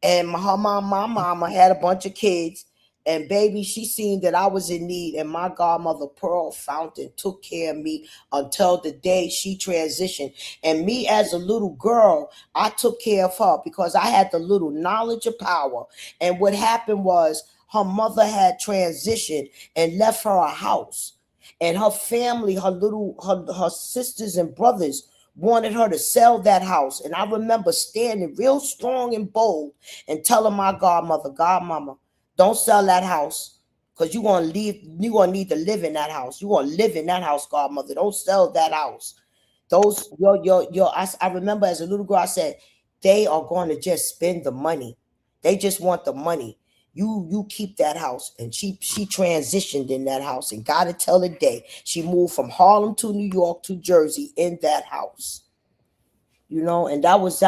Speaker 1: and my mama had a bunch of kids, and baby, she seen that I was in need, and my godmother Pearl Fountain took care of me until the day she transitioned. And me as a little girl, I took care of her because I had the little knowledge of power. And what happened was her mother had transitioned and left her a house, and her family, her sisters and brothers wanted her to sell that house. And I remember standing real strong and bold and telling my godmother, Godmama, don't sell that house, because you're gonna need to live in that house. You're gonna live in that house, godmother. Don't sell that house. Those your I remember as a little girl, I said, they are going to just spend the money. They just want the money. You keep that house. And she transitioned in that house, and got it till the day she moved from Harlem to New York to Jersey in that house. And that was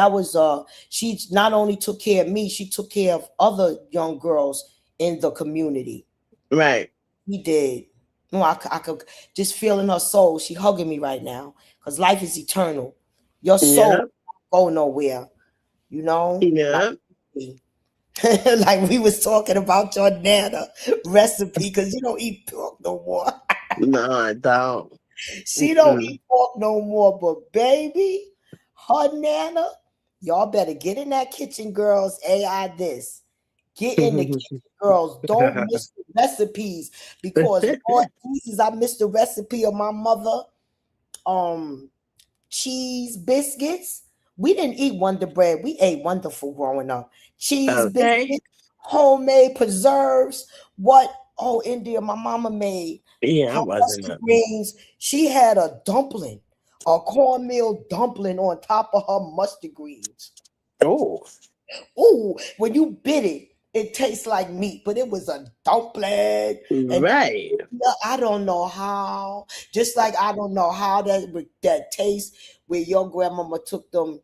Speaker 1: she not only took care of me, she took care of other young girls in the community.
Speaker 2: Right.
Speaker 1: He did. No, I could just feel in her soul. She hugging me right now, because life is eternal. Your soul
Speaker 2: Yeah.
Speaker 1: don't go nowhere. You know,
Speaker 2: Yeah.
Speaker 1: like, like we was talking about your nana recipe, because you don't eat pork no more.
Speaker 2: No, I don't.
Speaker 1: She don't
Speaker 2: Mm-mm.
Speaker 1: eat pork no more, but baby, her nana, Y'all better get in that kitchen, girls. AI this. Get in the kitchen, girls. Don't miss the recipes because Lord Jesus, I missed the recipe of my mother. Um, cheese biscuits. We didn't eat Wonder Bread. We ate Wonderful growing up. Cheese
Speaker 2: Okay.
Speaker 1: biscuits, homemade preserves. What? Oh, India, my mama made
Speaker 2: Yeah, I
Speaker 1: her
Speaker 2: wasn't
Speaker 1: mustard
Speaker 2: up.
Speaker 1: greens. She had a dumpling, a cornmeal dumpling on top of her mustard greens.
Speaker 2: Oh,
Speaker 1: Ooh, when you bit it, it tastes like meat, but it was a dumpling. And
Speaker 2: right.
Speaker 1: yeah, I don't know how. Just like I don't know how that tastes where your grandmama took them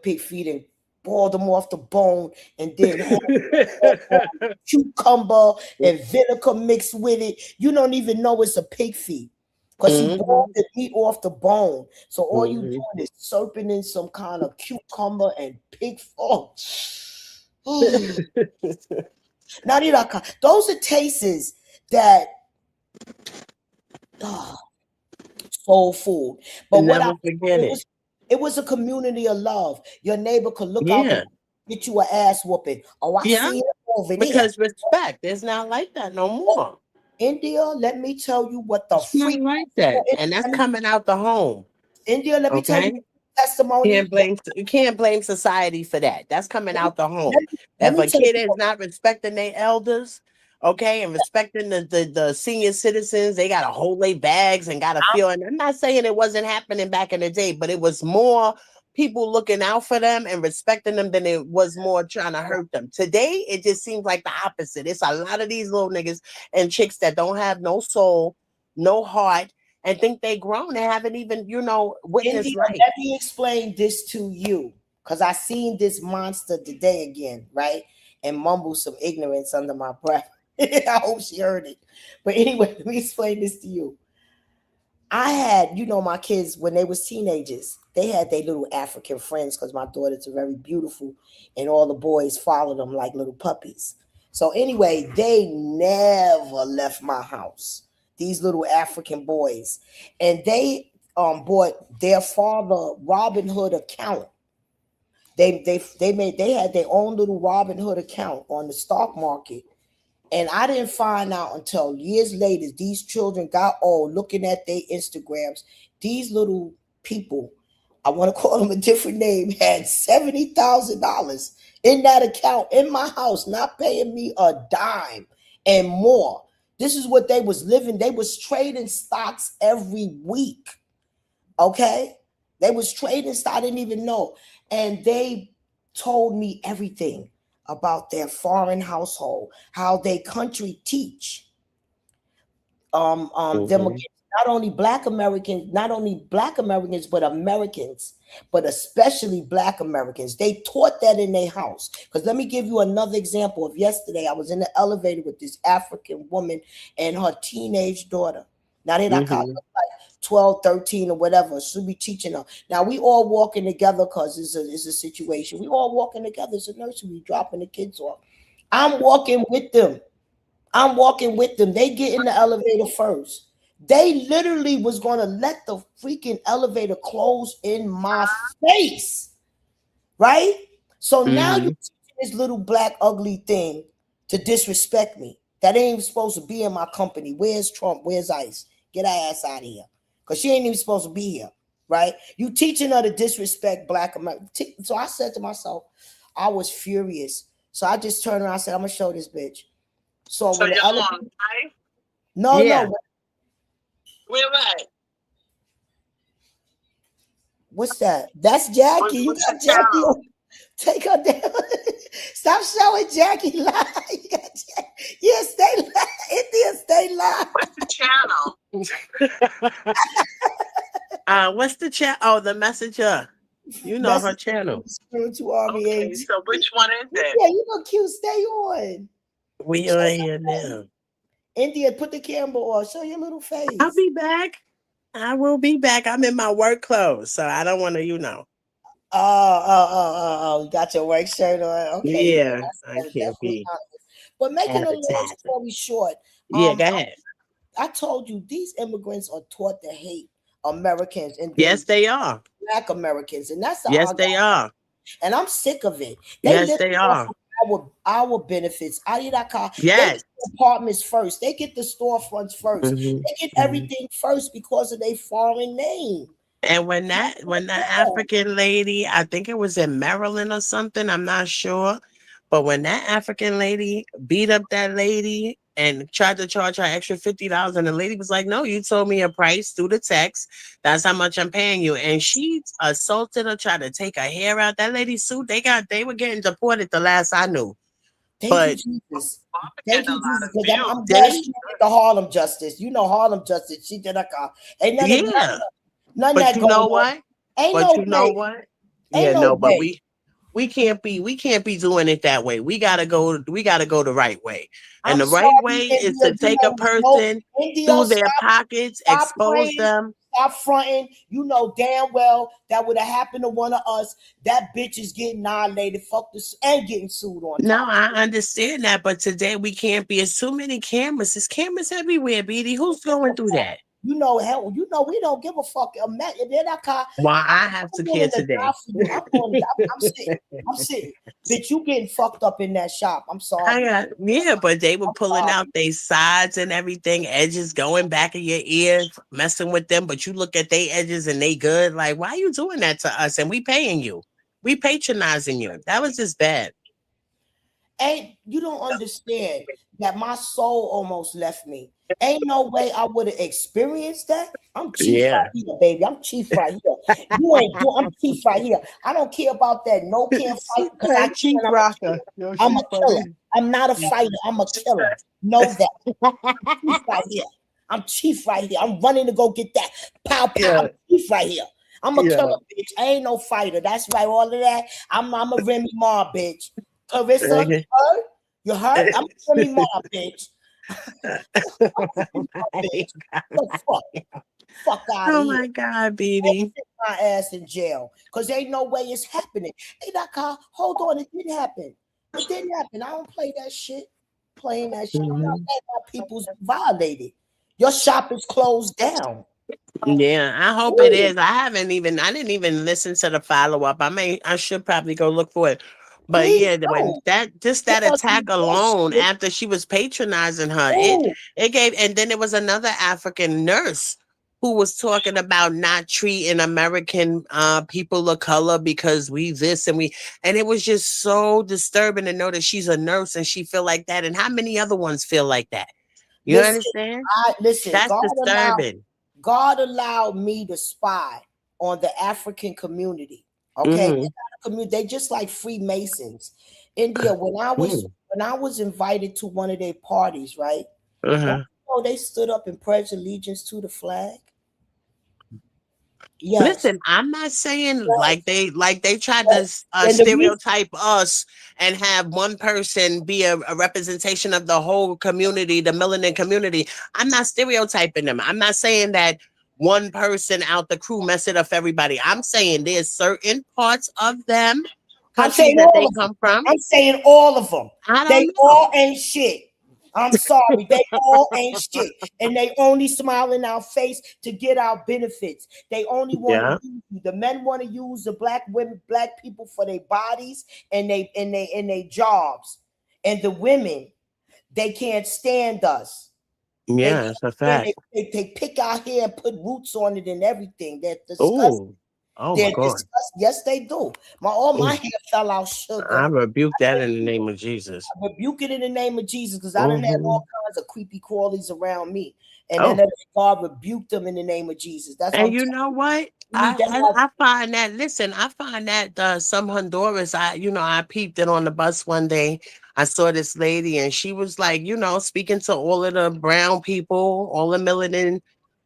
Speaker 1: pig feet and boiled them off the bone and then had cucumber and vinegar mixed with it. You don't even know it's a pig feet. Because she boiled
Speaker 2: Hmm.
Speaker 1: the meat off the bone. So all you
Speaker 2: Hmm.
Speaker 1: doing is serping in some kind of cucumber and pig. Oh, those are tastes that oh, soul food. But what I
Speaker 2: Never forget it.
Speaker 1: it was a community of love. Your neighbor could look out the
Speaker 2: Yeah.
Speaker 1: get you an ass whooping. Oh, I
Speaker 2: Yeah.
Speaker 1: see it over there.
Speaker 2: Because respect is not like that no
Speaker 1: Oh,
Speaker 2: more.
Speaker 1: India, let me tell you what the
Speaker 2: It's not
Speaker 1: freak.
Speaker 2: like that. And that's coming out the home.
Speaker 1: India, let me tell you
Speaker 2: Okay.
Speaker 1: the testimony.
Speaker 2: You can't blame society for that. That's coming
Speaker 1: Let me,
Speaker 2: out the
Speaker 1: let
Speaker 2: home.
Speaker 1: me, let
Speaker 2: If
Speaker 1: me
Speaker 2: a
Speaker 1: tell
Speaker 2: kid
Speaker 1: you
Speaker 2: is not respecting their elders, okay, and respecting the senior citizens, they gotta hold their bags and gotta feel. And I'm not saying it wasn't happening back in the day, but it was more people looking out for them and respecting them than it was more trying to hurt them. Today, it just seems like the opposite. It's a lot of these little niggas and chicks that don't have no soul, no heart, and think they grown and haven't even,
Speaker 1: India,
Speaker 2: witnessed life.
Speaker 1: let me explain this to you. Because I seen this monster today again, right? And mumble some ignorance under my breath. I hope she heard it. But anyway, let me explain this to you. I had, my kids when they was teenagers, they had their little African friends because my daughters are very beautiful and all the boys followed them like little puppies. So anyway, they never left my house. These little African boys. And they bought their father Robin Hood account. They had their own little Robin Hood account on the stock market, and I didn't find out until years later. These children got old looking at their Instagrams. These little people, I want to call them a different name, had $70,000 in that account in my house, not paying me a dime and more. This is what they was living. They was trading stocks every week. Okay? They was trading stocks. I didn't even know. And they told me everything about their foreign household, how they country teach them
Speaker 2: Mhm.
Speaker 1: against not only black Americans, but Americans, but especially black Americans. They taught that in their house. Because let me give you another example of yesterday. I was in the elevator with this African woman and her teenage daughter. Now they not
Speaker 2: Mhm.
Speaker 1: 12, 13, or whatever. She'll be teaching her. Now we all walking together because it's a situation. We all walking together. It's a nursery, dropping the kids off. I'm walking with them. I'm walking with them. They get in the elevator first. They literally was gonna let the freaking elevator close in my face, right? So now you
Speaker 2: Mhm.
Speaker 1: teaching this little black ugly thing to disrespect me. That ain't even supposed to be in my company. Where's Trump? Where's ICE? Get her ass out of here. Because she ain't even supposed to be here, right? You teaching her to disrespect black America. So I said to myself, I was furious. So I just turned around and said, I'm gonna show this bitch. So
Speaker 2: So
Speaker 1: when the
Speaker 2: y'all
Speaker 1: elevator,
Speaker 2: on live?
Speaker 1: no,
Speaker 2: Yeah.
Speaker 1: no,
Speaker 2: Where at?
Speaker 1: what's that? That's Jackie. You
Speaker 2: What's the
Speaker 1: got Jackie
Speaker 2: channel?
Speaker 1: on. Take her down. Stop showing Jackie live. You got Jackie. Yeah, stay live. India, stay live.
Speaker 2: What's the channel? What's the chat? Oh, the messenger. You know her
Speaker 1: Message
Speaker 2: channel.
Speaker 1: spiritual army
Speaker 2: Okay,
Speaker 1: age.
Speaker 2: so which one is it?
Speaker 1: Yeah, you look cute. Stay on.
Speaker 2: We
Speaker 1: Show
Speaker 2: are
Speaker 1: your
Speaker 2: here
Speaker 1: face.
Speaker 2: now.
Speaker 1: India, put the camera on. Show your little
Speaker 2: I'll
Speaker 1: face.
Speaker 2: be back. I will be back. I'm in my work clothes, so I don't want to.
Speaker 1: You got your work shirt on. Okay, yeah,
Speaker 2: Yeah, I
Speaker 1: that's
Speaker 2: can't
Speaker 1: definitely
Speaker 2: be
Speaker 1: honest. But making a long
Speaker 2: advertising.
Speaker 1: story short,
Speaker 2: Yeah,
Speaker 1: um,
Speaker 2: go ahead.
Speaker 1: I told you these immigrants are taught to hate Americans and
Speaker 2: Yes,
Speaker 1: then
Speaker 2: they are.
Speaker 1: black Americans, and that's the
Speaker 2: Yes,
Speaker 1: argument.
Speaker 2: they are.
Speaker 1: and I'm sick of it. They
Speaker 2: Yes,
Speaker 1: live
Speaker 2: they
Speaker 1: off
Speaker 2: are.
Speaker 1: of our benefits. They get
Speaker 2: Yes.
Speaker 1: the apartments first. They get the storefronts first.
Speaker 2: Mhm,
Speaker 1: They get
Speaker 2: mhm.
Speaker 1: everything first because of their foreign name.
Speaker 2: And when that African lady, I think it was in Maryland or something, I'm not sure. But when that African lady beat up that lady and tried to charge her extra $50, and the lady was like, "No, you told me a price through the text. That's how much I'm paying you." And she assaulted her, tried to take her hair out. That lady sued. They were getting deported the last I knew.
Speaker 1: Thank you,
Speaker 2: But
Speaker 1: Jesus.
Speaker 2: Mama
Speaker 1: Thank
Speaker 2: getting a
Speaker 1: you,
Speaker 2: lot
Speaker 1: Jesus.
Speaker 2: of
Speaker 1: Because
Speaker 2: bills,
Speaker 1: I'm glad
Speaker 2: didn't
Speaker 1: she did the Harlem Justice. You know Harlem Justice. She did a car. Ain't
Speaker 2: he? Yeah.
Speaker 1: none of
Speaker 2: But
Speaker 1: that
Speaker 2: you
Speaker 1: going
Speaker 2: know
Speaker 1: on.
Speaker 2: what?
Speaker 1: Ain't
Speaker 2: But
Speaker 1: no
Speaker 2: you know
Speaker 1: way.
Speaker 2: what?
Speaker 1: Ain't
Speaker 2: Yeah,
Speaker 1: no
Speaker 2: no, but
Speaker 1: way.
Speaker 2: we can't be doing it that way. We gotta go the right way. And
Speaker 1: I'm
Speaker 2: the right
Speaker 1: sorry,
Speaker 2: way is
Speaker 1: India.
Speaker 2: to take a
Speaker 1: No,
Speaker 2: person
Speaker 1: India,
Speaker 2: through their pockets,
Speaker 1: stop
Speaker 2: expose
Speaker 1: playing,
Speaker 2: them.
Speaker 1: stop fronting. You know damn well that would have happened to one of us. That bitch is getting annihilated, fuck this, and getting sued on
Speaker 2: No,
Speaker 1: top.
Speaker 2: I understand that, but today we can't be. It's too many cameras. There's cameras everywhere, BD. Who's going through that?
Speaker 1: You know, hell, you know, we don't give a fuck. Then I car,
Speaker 2: Why I have to
Speaker 1: I'm
Speaker 2: care
Speaker 1: willing to die
Speaker 2: today?
Speaker 1: for you. I'm going. I'm sitting. I'm sitting. Bitch, you getting fucked up in that shop. I'm
Speaker 2: I
Speaker 1: sorry.
Speaker 2: got yeah, but they were
Speaker 1: I'm
Speaker 2: pulling
Speaker 1: sorry.
Speaker 2: out their sides and everything, edges going back in your ear, messing with them. But you look at their edges and they good. Like, why are you doing that to us? And we paying you, we patronizing you. That was just bad.
Speaker 1: Ain't you don't understand that my soul almost left me. Ain't no way I would have experienced that. I'm chief right
Speaker 2: Yeah.
Speaker 1: here, baby. I'm chief right here. You ain't do. I'm chief right here. I don't care about that. No can't fight because I
Speaker 3: Hey,
Speaker 1: can.
Speaker 3: Chief
Speaker 1: I'm a
Speaker 3: Rocker.
Speaker 1: killer.
Speaker 3: Yo,
Speaker 1: I'm a
Speaker 3: she's
Speaker 1: killer.
Speaker 3: funny.
Speaker 1: I'm not a fighter. I'm a killer. Know that. Chief right here. I'm chief right here. I'm running to go get that. Pow pow. I'm
Speaker 3: Yeah,
Speaker 1: chief right here. I'm a
Speaker 3: yeah.
Speaker 1: killer, bitch. I ain't no fighter. That's right. All of that. I'm a Remy Ma, bitch. Clarissa, you
Speaker 2: Okay.
Speaker 1: heard? You heard? I'm a Remy Ma, bitch. Bitch. The fuck? Fuck out of
Speaker 2: Oh
Speaker 1: here.
Speaker 2: my God,
Speaker 1: Go
Speaker 2: BD.
Speaker 1: sit my ass in jail. Cause ain't no way it's happening. Hey, that car, hold on, it didn't happen. It didn't happen. I don't play that shit. Playing that shit. I'm not
Speaker 2: Mhm.
Speaker 1: letting my people's violated. Your shop is closed down.
Speaker 2: Yeah, I hope it
Speaker 1: Ooh,
Speaker 2: is. I didn't even listen to the follow up. I should probably go look for it. But
Speaker 1: please
Speaker 2: yeah, when
Speaker 1: don't. Put
Speaker 2: that
Speaker 1: us in
Speaker 2: attack alone
Speaker 1: bullshit.
Speaker 2: after she was patronizing her,
Speaker 1: Ooh.
Speaker 2: it gave, and then there was another African nurse who was talking about not treating American people of color because we this and we, and it was just so disturbing to know that she's a nurse and she feel like that, and how many other ones feel like that. You
Speaker 1: Listen,
Speaker 2: understand?
Speaker 1: listen.
Speaker 2: That's disturbing.
Speaker 1: God allowed me to spy on the African community. Okay, they're
Speaker 2: Hmm.
Speaker 1: not a community. They just like Freemasons. India. When I was invited to one of their parties, right? Don't
Speaker 2: Uh-huh.
Speaker 1: you know they stood up and pledged allegiance to the flag? Yes.
Speaker 2: Listen, I'm not saying
Speaker 1: Yes.
Speaker 2: like they tried to
Speaker 1: Yes. And the reason
Speaker 2: stereotype us and have one person be a representation of the whole community, the melanin community. I'm not stereotyping them. I'm not saying that one person out the crew mess it up for everybody. I'm saying there's certain parts of them,
Speaker 1: I'm
Speaker 2: countries
Speaker 1: saying
Speaker 2: that
Speaker 1: all
Speaker 2: they
Speaker 1: of them.
Speaker 2: come from.
Speaker 1: I'm saying all of them.
Speaker 2: I
Speaker 1: They
Speaker 2: don't know.
Speaker 1: all ain't shit. I'm sorry. They all ain't shit. And they only smile in our face to get our benefits. They only want to
Speaker 2: Yeah.
Speaker 1: use you. The men want to use the black women, black people for their bodies and they jobs. And the women, they can't stand us. They
Speaker 2: Yeah,
Speaker 1: can't
Speaker 2: it's a
Speaker 1: stand
Speaker 2: fact.
Speaker 1: they pick our hair and put roots on it and everything. They're disgusting.
Speaker 2: Oh, oh my
Speaker 1: They're
Speaker 2: God.
Speaker 1: disgusting. Yes, they do. All my
Speaker 2: Mm.
Speaker 1: hair fell out, sugar.
Speaker 2: I rebuke that in the name of Jesus.
Speaker 1: I rebuke it in the name of Jesus because I done had all
Speaker 2: Hmm.
Speaker 1: kinds of creepy crawlies around me. And then
Speaker 2: Oh.
Speaker 1: God rebuked them in the name of Jesus. That's what
Speaker 2: And
Speaker 1: I'm
Speaker 2: you
Speaker 1: telling
Speaker 2: know what?
Speaker 1: you. That's why
Speaker 2: I find that, listen, I find that some Honduras, I peeped it on the bus one day. I saw this lady and she was like, speaking to all of the brown people, all the melanin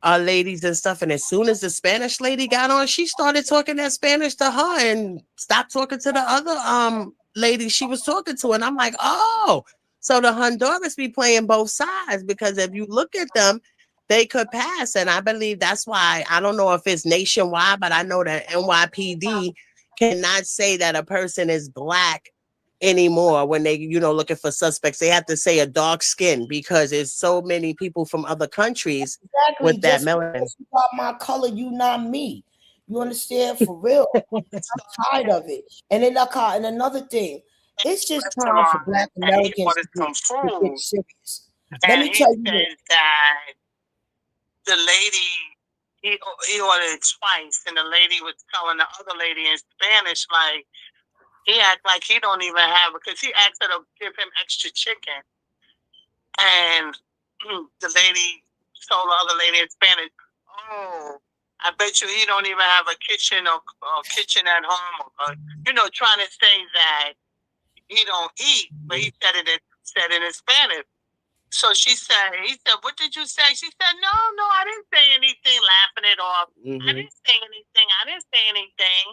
Speaker 2: ladies and stuff. And as soon as the Spanish lady got on, she started talking that Spanish to her and stopped talking to the other lady she was talking to. And I'm like, oh, so the Honduras be playing both sides, because if you look at them, they could pass. And I believe that's why, I don't know if it's nationwide, but I know that NYPD cannot say that a person is black anymore when they, looking for suspects. They have to say a dark skin, because there's so many people from other countries
Speaker 1: exactly
Speaker 2: with that
Speaker 1: just
Speaker 2: melanin.
Speaker 1: because you got my color, you not me. You understand? For real. I'm tired of it. And then and another thing, it's just time for Black
Speaker 2: and he
Speaker 1: Americans
Speaker 2: ordered some
Speaker 1: to get
Speaker 2: food,
Speaker 1: serious. Let
Speaker 2: and
Speaker 1: me
Speaker 2: he
Speaker 1: tell you this.
Speaker 2: said that the lady he ordered it twice, and the lady was telling the other lady in Spanish like he act like he don't even have it because he asked her to give him extra chicken, and the lady told the other lady in Spanish, "Oh, I bet you he don't even have a kitchen or kitchen at home, or trying to say that he don't eat, but he said it in Spanish." So he said, "What did you say?" She said, "No, no, I didn't say anything," laughing it off. I didn't say anything. I didn't say anything.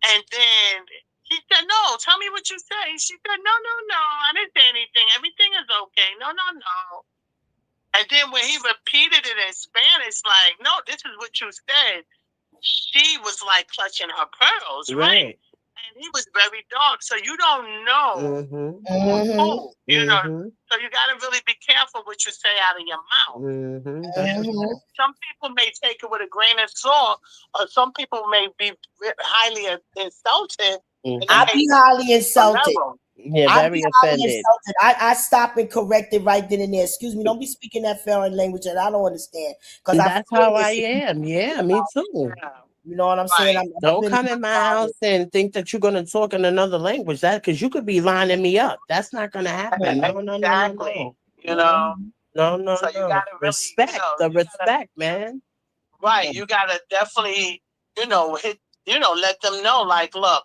Speaker 2: And then she said, "No, tell me what you say." She said, "No, no, no, I didn't say anything. Everything is okay. No, no, no." And then when he repeated it in Spanish, like, "No, this is what you said," she was like clutching her pearls, right? And he was very dark, so you don't know who's who, So you got to really be careful what you say out of your mouth. Some people may take it with a grain of salt, or some people may be highly insulted.
Speaker 1: I be highly insulted.
Speaker 2: Yeah,
Speaker 1: I
Speaker 2: very
Speaker 1: be highly
Speaker 2: offended.
Speaker 1: insulted. I stop and correct it right then and there. Excuse me, don't be speaking that foreign language that I don't understand. Because
Speaker 2: That's how I am. Yeah, me too.
Speaker 1: You know what I'm saying?
Speaker 2: Don't come in my house and think that you're gonna talk in another language. That because you could be lining me up. That's not gonna happen. No, no, no, no. No. So you gotta respect the respect, man. Right. You gotta definitely, let them know, like, look,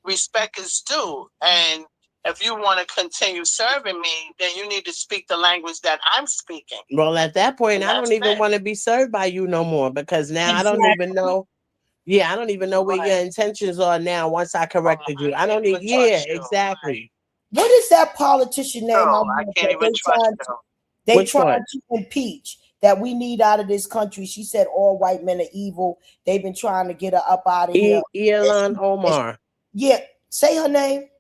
Speaker 2: respect is due. And if you want to continue serving me, then you need to speak the language that I'm speaking. Well, at that point, I don't even want to be served by you no more because now I don't even know. Yeah, I don't even know what your intentions are now once I corrected you. I don't even, exactly.
Speaker 1: What is that politician name?
Speaker 2: I can't even trust you.
Speaker 1: They trying to impeach that we need out of this country. She said all white men are evil. They've been trying to get her up out of here.
Speaker 2: Elon Omar.
Speaker 1: Yeah, say her name.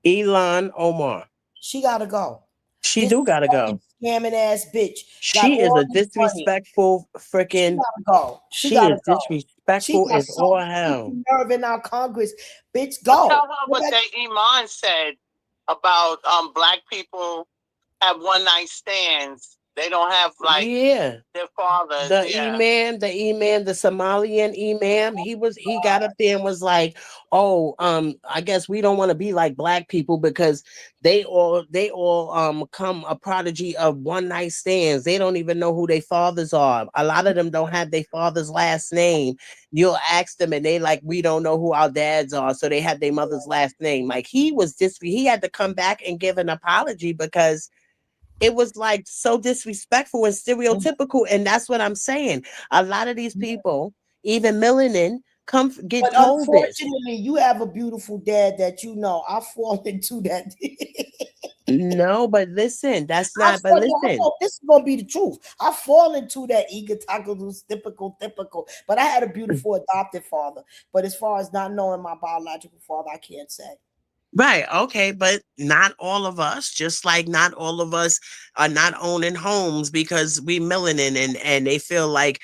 Speaker 2: Elon Omar.
Speaker 1: She gotta go.
Speaker 2: She do gotta go.
Speaker 1: Scamming ass bitch.
Speaker 2: She is a disrespectful freaking.
Speaker 1: She gotta go.
Speaker 2: She is disrespectful as all hell.
Speaker 1: Nerve in our Congress, bitch. Go.
Speaker 2: Tell her what that Iman said about Black people have one night stands. They don't have like their fathers. The imam, the Somalian imam, he got up there and was like, "Oh, I guess we don't want to be like Black people because they all come a prodigy of one night stands. They don't even know who their fathers are. A lot of them don't have their father's last name. You'll ask them and they like, we don't know who our dads are, so they have their mother's last name." Like he had to come back and give an apology because it was like so disrespectful and stereotypical. And that's what I'm saying. A lot of these people, even melanin, get told this.
Speaker 1: Unfortunately, you have a beautiful dad that you know. I fall into that.
Speaker 2: No, but listen, that's not. But listen,
Speaker 1: this is gonna be the truth. I fall into that egotistical, typical. But I had a beautiful adopted father. But as far as not knowing my biological father, I can't say.
Speaker 2: Right. Okay. But not all of us, just like not all of us are not owning homes because we melanin and they feel like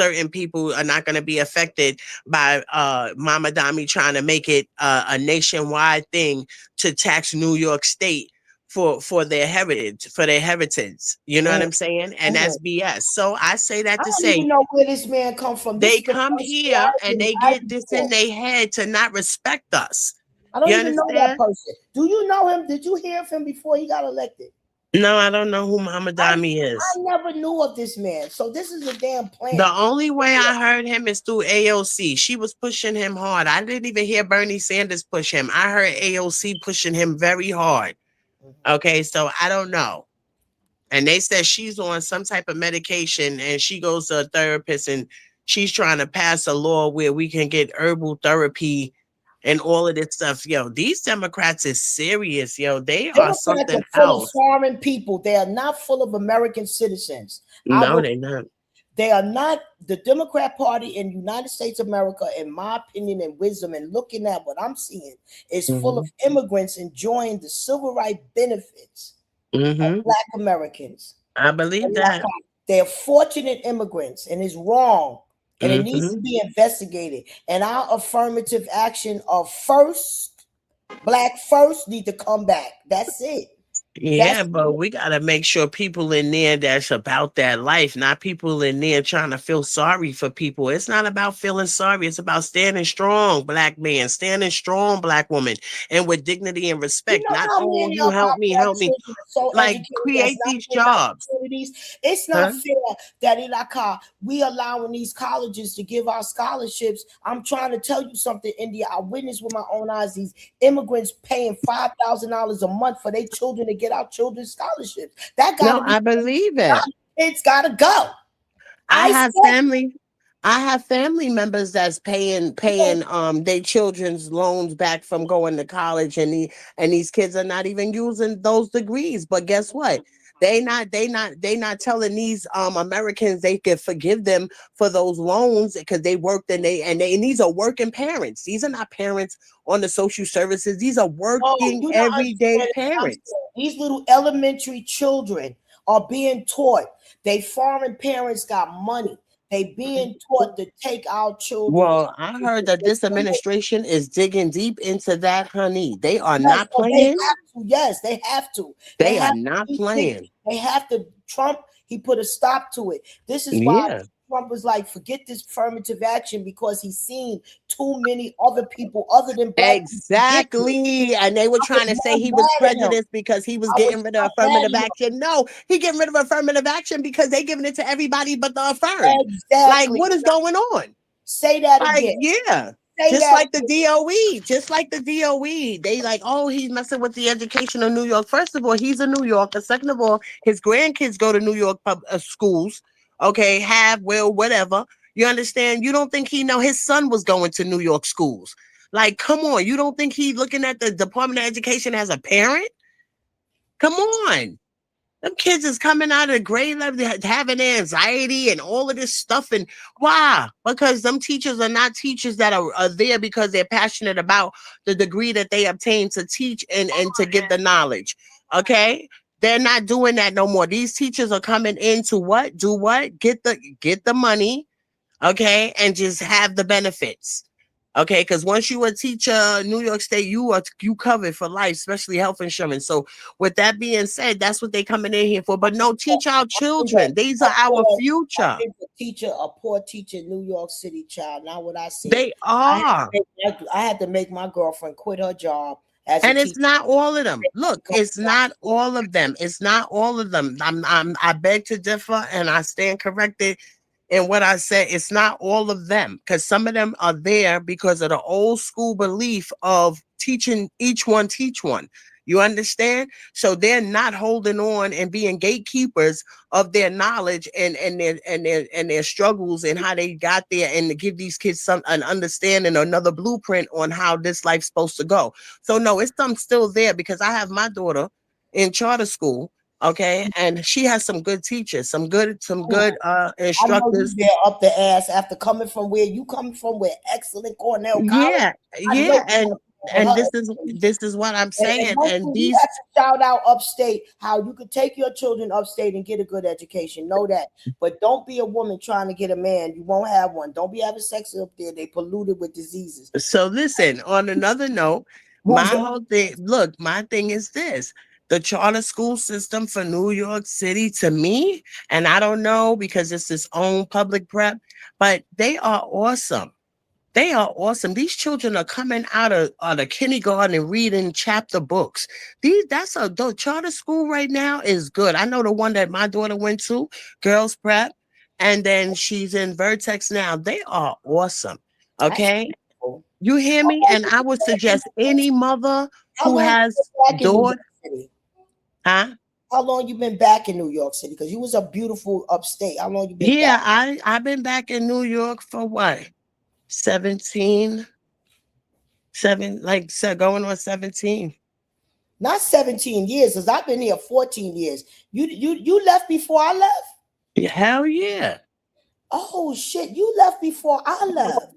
Speaker 2: certain people are not going to be affected by MAMDANI trying to make it a nationwide thing to tax New York State for their heritage, You know what I'm saying? And that's BS. So I say that to say,
Speaker 1: I don't even know where this man come from.
Speaker 2: They come here and they get this in their head to not respect us.
Speaker 1: I don't even know that person. Do you know him? Did you hear of him before he got elected?
Speaker 2: No, I don't know who MAMDANI is.
Speaker 1: I never knew of this man. So this is a damn plan.
Speaker 2: The only way I heard him is through AOC. She was pushing him hard. I didn't even hear Bernie Sanders push him. I heard AOC pushing him very hard. Okay, so I don't know. And they said she's on some type of medication and she goes to a therapist and she's trying to pass a law where we can get herbal therapy and all of this stuff. Yo, these Democrats is serious. Yo, they are something
Speaker 1: full of foreign people. They are not full of American citizens.
Speaker 2: No, they're not.
Speaker 1: They are not. The Democrat Party in United States of America, in my opinion and wisdom, and looking at what I'm seeing, is full of immigrants enjoying the civil rights benefits of Black Americans.
Speaker 2: I believe that.
Speaker 1: They're fortunate immigrants, and it's wrong and it needs to be investigated. And our affirmative action of first, black first, need to come back. That's it.
Speaker 2: Yeah,
Speaker 1: That's
Speaker 2: but we gotta make sure people in there that's about that life, not people in there trying to feel sorry for people. It's not about feeling sorry. It's about standing strong, black man, standing strong, black woman, and with dignity and
Speaker 1: You
Speaker 2: respect.
Speaker 1: know
Speaker 2: Not,
Speaker 1: how
Speaker 2: oh,
Speaker 1: many
Speaker 2: you
Speaker 1: of our
Speaker 2: help me,
Speaker 1: black
Speaker 2: help me.
Speaker 1: children are so
Speaker 2: Like,
Speaker 1: educated that's
Speaker 2: create
Speaker 1: not
Speaker 2: these
Speaker 1: getting
Speaker 2: jobs.
Speaker 1: opportunities? It's not
Speaker 2: Huh?
Speaker 1: fair that we allowing these colleges to give out scholarships. I'm trying to tell you something, India. I witnessed with my own eyes these immigrants paying $5,000 a month for their children to get out children's scholarships. That got
Speaker 2: No,
Speaker 1: to be.
Speaker 2: I believe it.
Speaker 1: It's got to go.
Speaker 2: I
Speaker 1: I
Speaker 2: have
Speaker 1: said,
Speaker 2: family. I have family members that's paying their children's loans back from going to college, and these kids are not even using those degrees. But guess what? They not telling these Americans they can forgive them for those loans because they worked, and these are working parents. These are not parents on the social services. These are
Speaker 1: oh,
Speaker 2: working
Speaker 1: you don't
Speaker 2: everyday
Speaker 1: understand what I'm
Speaker 2: parents.
Speaker 1: saying. These little elementary children are being taught. They foreign parents got money. They being taught to take our children.
Speaker 2: Well, I heard that this administration is digging deep into that, honey. They are
Speaker 1: Yes,
Speaker 2: not
Speaker 1: but they
Speaker 2: playing.
Speaker 1: have to. Yes, they have to. They
Speaker 2: They are
Speaker 1: have to
Speaker 2: not
Speaker 1: keep digging.
Speaker 2: playing.
Speaker 1: They have to. Trump, he put a stop to it. This is why
Speaker 2: Yeah,
Speaker 1: Trump was like, forget this affirmative action, because he's seen too many other people other than black people get it.
Speaker 2: exactly. And they were
Speaker 1: I
Speaker 2: trying
Speaker 1: was
Speaker 2: to say he was
Speaker 1: mad at him.
Speaker 2: prejudiced because he was
Speaker 1: I was
Speaker 2: getting rid of
Speaker 1: so mad
Speaker 2: affirmative
Speaker 1: at him.
Speaker 2: action. No, he getting rid of affirmative action because they giving it to everybody but the affirmed. Like,
Speaker 1: Exactly.
Speaker 2: what is going on?
Speaker 1: Say that
Speaker 2: Like,
Speaker 1: again.
Speaker 2: yeah.
Speaker 1: Say
Speaker 2: Just
Speaker 1: that
Speaker 2: like the DOE, just like the DOE. They like, oh, he's messing with the education of New York. First of all, he's a New Yorker. Second of all, his grandkids go to New York schools. Okay, have, will, whatever. You understand? You don't think he know his son was going to New York schools? Like, come on. You don't think he looking at the Department of Education as a parent? Come on. Them kids is coming out of the grade level having anxiety and all of this stuff. And why? Because them teachers are not teachers that are there because they're passionate about the degree that they obtain to teach and to give the knowledge. Okay. They're not doing that no more. These teachers are coming in to what? Do what? Get the money, okay, and just have the benefits. Okay, because once you a teacher, New York State, you covered for life, especially health insurance. So, with that being said, that's what they coming in here for. But no, teach our children. These are our
Speaker 1: I
Speaker 2: future.
Speaker 1: think a poor teacher in New York City, child. Not what I said.
Speaker 2: They are.
Speaker 1: I had to make my girlfriend quit her job as a
Speaker 2: And it's
Speaker 1: teacher.
Speaker 2: not all of them. Look, it's not all of them. It's not all of them. I beg to differ, and I stand corrected in what I said. It's not all of them, because some of them are there because of the old school belief of teaching each one teach one. You understand? So they're not holding on and being gatekeepers of their knowledge and their struggles and how they got there, and to give these kids an understanding, another blueprint on how this life's supposed to go. So no, it's some still there, because I have my daughter in charter school. Okay, and she has some good teachers, some good
Speaker 1: I know you
Speaker 2: instructors.
Speaker 1: there up the ass after coming from where you come from, where excellent Cornell College.
Speaker 2: Yeah,
Speaker 1: I know
Speaker 2: yeah,
Speaker 1: you with
Speaker 2: and
Speaker 1: her.
Speaker 2: this is what I'm
Speaker 1: And
Speaker 2: saying.
Speaker 1: one
Speaker 2: And
Speaker 1: thing, you
Speaker 2: these
Speaker 1: have to shout out upstate how you could take your children upstate and get a good education. Know that. But don't be a woman trying to get a man. You won't have one. Don't be having sex up there. They polluted with diseases.
Speaker 2: So listen, on another note,
Speaker 1: Move
Speaker 2: my
Speaker 1: on.
Speaker 2: whole thing, look, my thing is this. The charter school system for New York City, to me, and I don't know because it's its own public prep, but they are awesome. They are awesome. These children are coming out of kindergarten and reading chapter books. The charter school right now is good. I know the one that my daughter went to, girls prep, and then she's in Vertex now. They are awesome.
Speaker 1: That's
Speaker 2: Okay.
Speaker 1: beautiful.
Speaker 2: You hear
Speaker 1: How
Speaker 2: me?
Speaker 1: long
Speaker 2: And
Speaker 1: you
Speaker 2: I
Speaker 1: been
Speaker 2: would
Speaker 1: back in
Speaker 2: suggest
Speaker 1: New York
Speaker 2: any
Speaker 1: City?
Speaker 2: mother
Speaker 1: How
Speaker 2: who
Speaker 1: long you
Speaker 2: has
Speaker 1: been back in New York
Speaker 2: daughter,
Speaker 1: City?
Speaker 2: huh?
Speaker 1: How long you been back in New York City? Because you was a beautiful upstate. How long you been back?
Speaker 2: Yeah, I've been back in New York for what? 17, going on 17.
Speaker 1: Not 17 years, because I've been here 14 years. You left before I left?
Speaker 2: Yeah, hell yeah.
Speaker 1: Oh shit, you left before I left.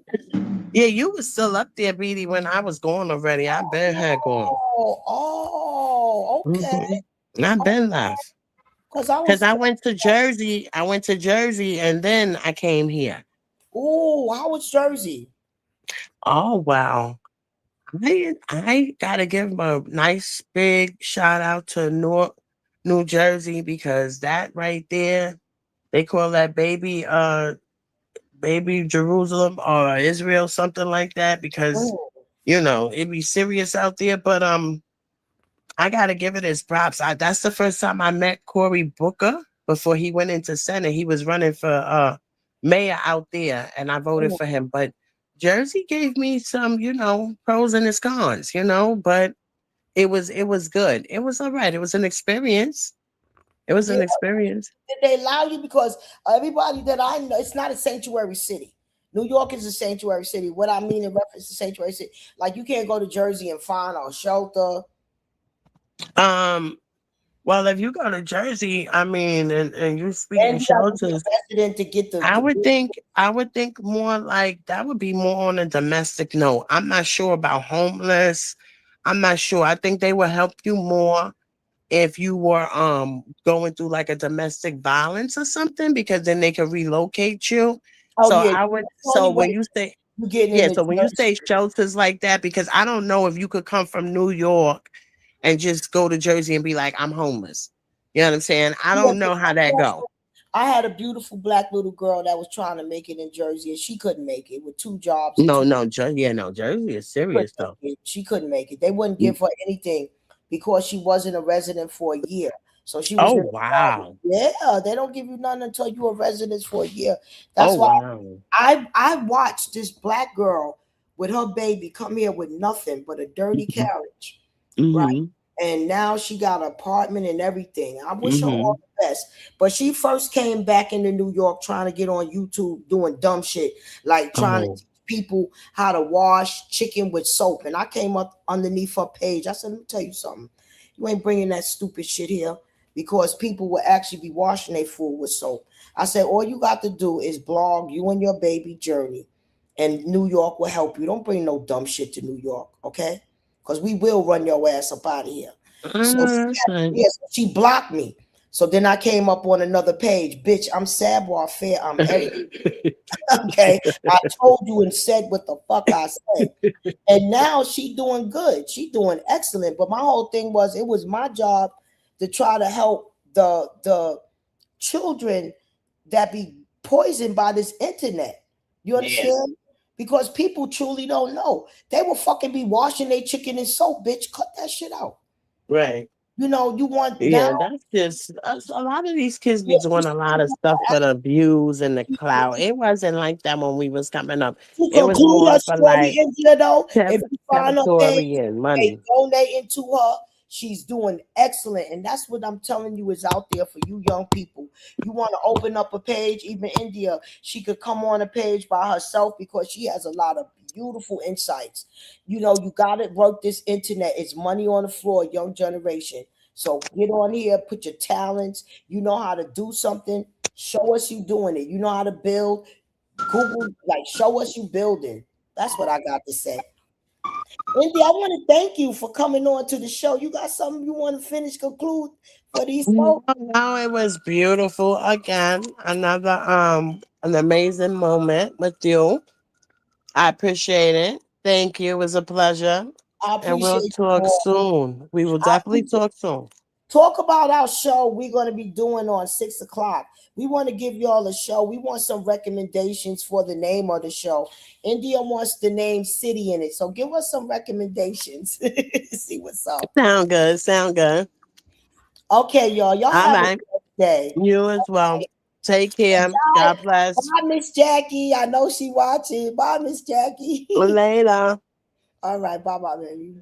Speaker 2: Yeah, you was still up there, Beatty, when I was gone already. I been had gone.
Speaker 1: Okay.
Speaker 2: Hmm. I been left.
Speaker 1: Because I
Speaker 2: Because
Speaker 1: was
Speaker 2: I went to Jersey. I went to Jersey and then I came here.
Speaker 1: Oh, how was Jersey?
Speaker 2: Oh wow. I gotta give him a nice big shout out to New Jersey because that right there, they call that baby Jerusalem or Israel, something like that, because
Speaker 1: Oh,
Speaker 2: it be serious out there. But I gotta give it his props. That's the first time I met Cory Booker before he went into Senate. He was running for mayor out there, and I voted
Speaker 1: oh,
Speaker 2: for him. But Jersey gave me some, pros and its cons, but it was good. It was all right. It was an experience. It was
Speaker 1: yeah.
Speaker 2: an experience.
Speaker 1: Did they allow you? Because everybody that I know, it's not a sanctuary city. New York is a sanctuary city. What I mean in reference to sanctuary city, like you can't go to Jersey and find a shelter.
Speaker 2: Um, well, if you go to Jersey, I mean, and you speaking
Speaker 1: And
Speaker 2: of
Speaker 1: you have to be
Speaker 2: shelters,
Speaker 1: a resident to get
Speaker 2: I
Speaker 1: the
Speaker 2: would think I would think more like that would be more on a domestic note. I'm not sure about homeless. I'm not sure. I think they will help you more if you were going through like a domestic violence or something, because then they could relocate you.
Speaker 1: oh
Speaker 2: So
Speaker 1: yeah,
Speaker 2: I would
Speaker 1: that's the
Speaker 2: so
Speaker 1: only way
Speaker 2: when you say
Speaker 1: you getting
Speaker 2: yeah,
Speaker 1: into
Speaker 2: so when you
Speaker 1: Jersey.
Speaker 2: say shelters like that, because I don't know if you could come from New York and just go to Jersey and be like, I'm homeless. You know what I'm saying? I
Speaker 1: Yeah,
Speaker 2: don't
Speaker 1: 'cause
Speaker 2: know how that go.
Speaker 1: I had a beautiful black little girl that was trying to make it in Jersey, and she couldn't make it with two jobs and
Speaker 2: No,
Speaker 1: two.
Speaker 2: no, yeah, no, Jersey is
Speaker 1: Couldn't
Speaker 2: serious though.
Speaker 1: make it. She couldn't make it. They wouldn't
Speaker 2: Mm.
Speaker 1: give her anything because she wasn't a resident for a year. So she was
Speaker 2: Oh
Speaker 1: in a job.
Speaker 2: wow.
Speaker 1: Yeah, they don't give you nothing until you're a resident for a year.
Speaker 2: Oh
Speaker 1: That's why
Speaker 2: wow.
Speaker 1: I watched this black girl with her baby come here with nothing but a dirty
Speaker 2: Mhm.
Speaker 1: carriage, right?
Speaker 2: Mhm.
Speaker 1: And now she got an apartment and everything. I wish her all
Speaker 2: Mhm.
Speaker 1: the best. But she first came back into New York trying to get on YouTube doing dumb shit, like trying to
Speaker 2: Oh.
Speaker 1: teach people how to wash chicken with soap. And I came up underneath her page. I said, let me tell you something. You ain't bringing that stupid shit here because people will actually be washing their food with soap. I said, all you got to do is blog you and your baby journey, and New York will help you. Don't bring no dumb shit to New York, okay? Because we will run your ass up out of here. So
Speaker 2: That's right.
Speaker 1: yes, she blocked me. So then I came up on another page. Bitch, I'm savoir faire. I'm everything. Okay. I told you and said what the fuck I said. And now she doing good. She doing excellent. But my whole thing was it was my job to try to help the children that be poisoned by this internet. You
Speaker 2: Yeah.
Speaker 1: understand? Because people truly don't know. They will fucking be washing their chicken in soap, bitch. Cut that shit out.
Speaker 2: Right.
Speaker 1: You want now.
Speaker 2: Yeah, that's just a lot of these kids be
Speaker 1: Yeah,
Speaker 2: doing a lot of stuff for the views and the clout. It wasn't like that when we was coming up.
Speaker 1: to
Speaker 2: It was
Speaker 1: conclude her
Speaker 2: more for
Speaker 1: story,
Speaker 2: like
Speaker 1: India, though, if you find her page,
Speaker 2: territory and
Speaker 1: hey,
Speaker 2: money.
Speaker 1: donate into her. She's doing excellent. And that's what I'm telling you is out there for you young people. You want to open up a page, even India, she could come on a page by herself because she has a lot of beautiful insights. You got to work this internet. It's money on the floor, young generation. So get on here, put your talents. You know how to do something. Show us you doing it. You know how to build. Google, like, show us you building. That's what I got to say. Indy, I want to thank you for coming on to the show. You got something you want to finish, conclude for these
Speaker 2: No,
Speaker 1: folks?
Speaker 2: no, it was beautiful again. Another an amazing moment with you. I appreciate it. Thank you. It was a pleasure.
Speaker 1: I
Speaker 2: And we'll
Speaker 1: appreciate you
Speaker 2: talk
Speaker 1: more.
Speaker 2: soon. We will
Speaker 1: I
Speaker 2: definitely
Speaker 1: appreciate.
Speaker 2: talk soon.
Speaker 1: Talk about our show we're going to be doing on 6 o'clock. We want to give y'all a show. We want some recommendations for the name of the show. India wants the name City in it. So give us some recommendations. See what's up.
Speaker 2: Sound good. Sound good.
Speaker 1: Okay, y'all. Y'all
Speaker 2: All
Speaker 1: have a
Speaker 2: right.
Speaker 1: good day.
Speaker 2: You as well. Take care.
Speaker 1: Bye.
Speaker 2: God bless.
Speaker 1: Bye, Miss Jackie. I know she watching. Bye, Miss Jackie.
Speaker 2: Later.
Speaker 1: All right. Bye bye, baby.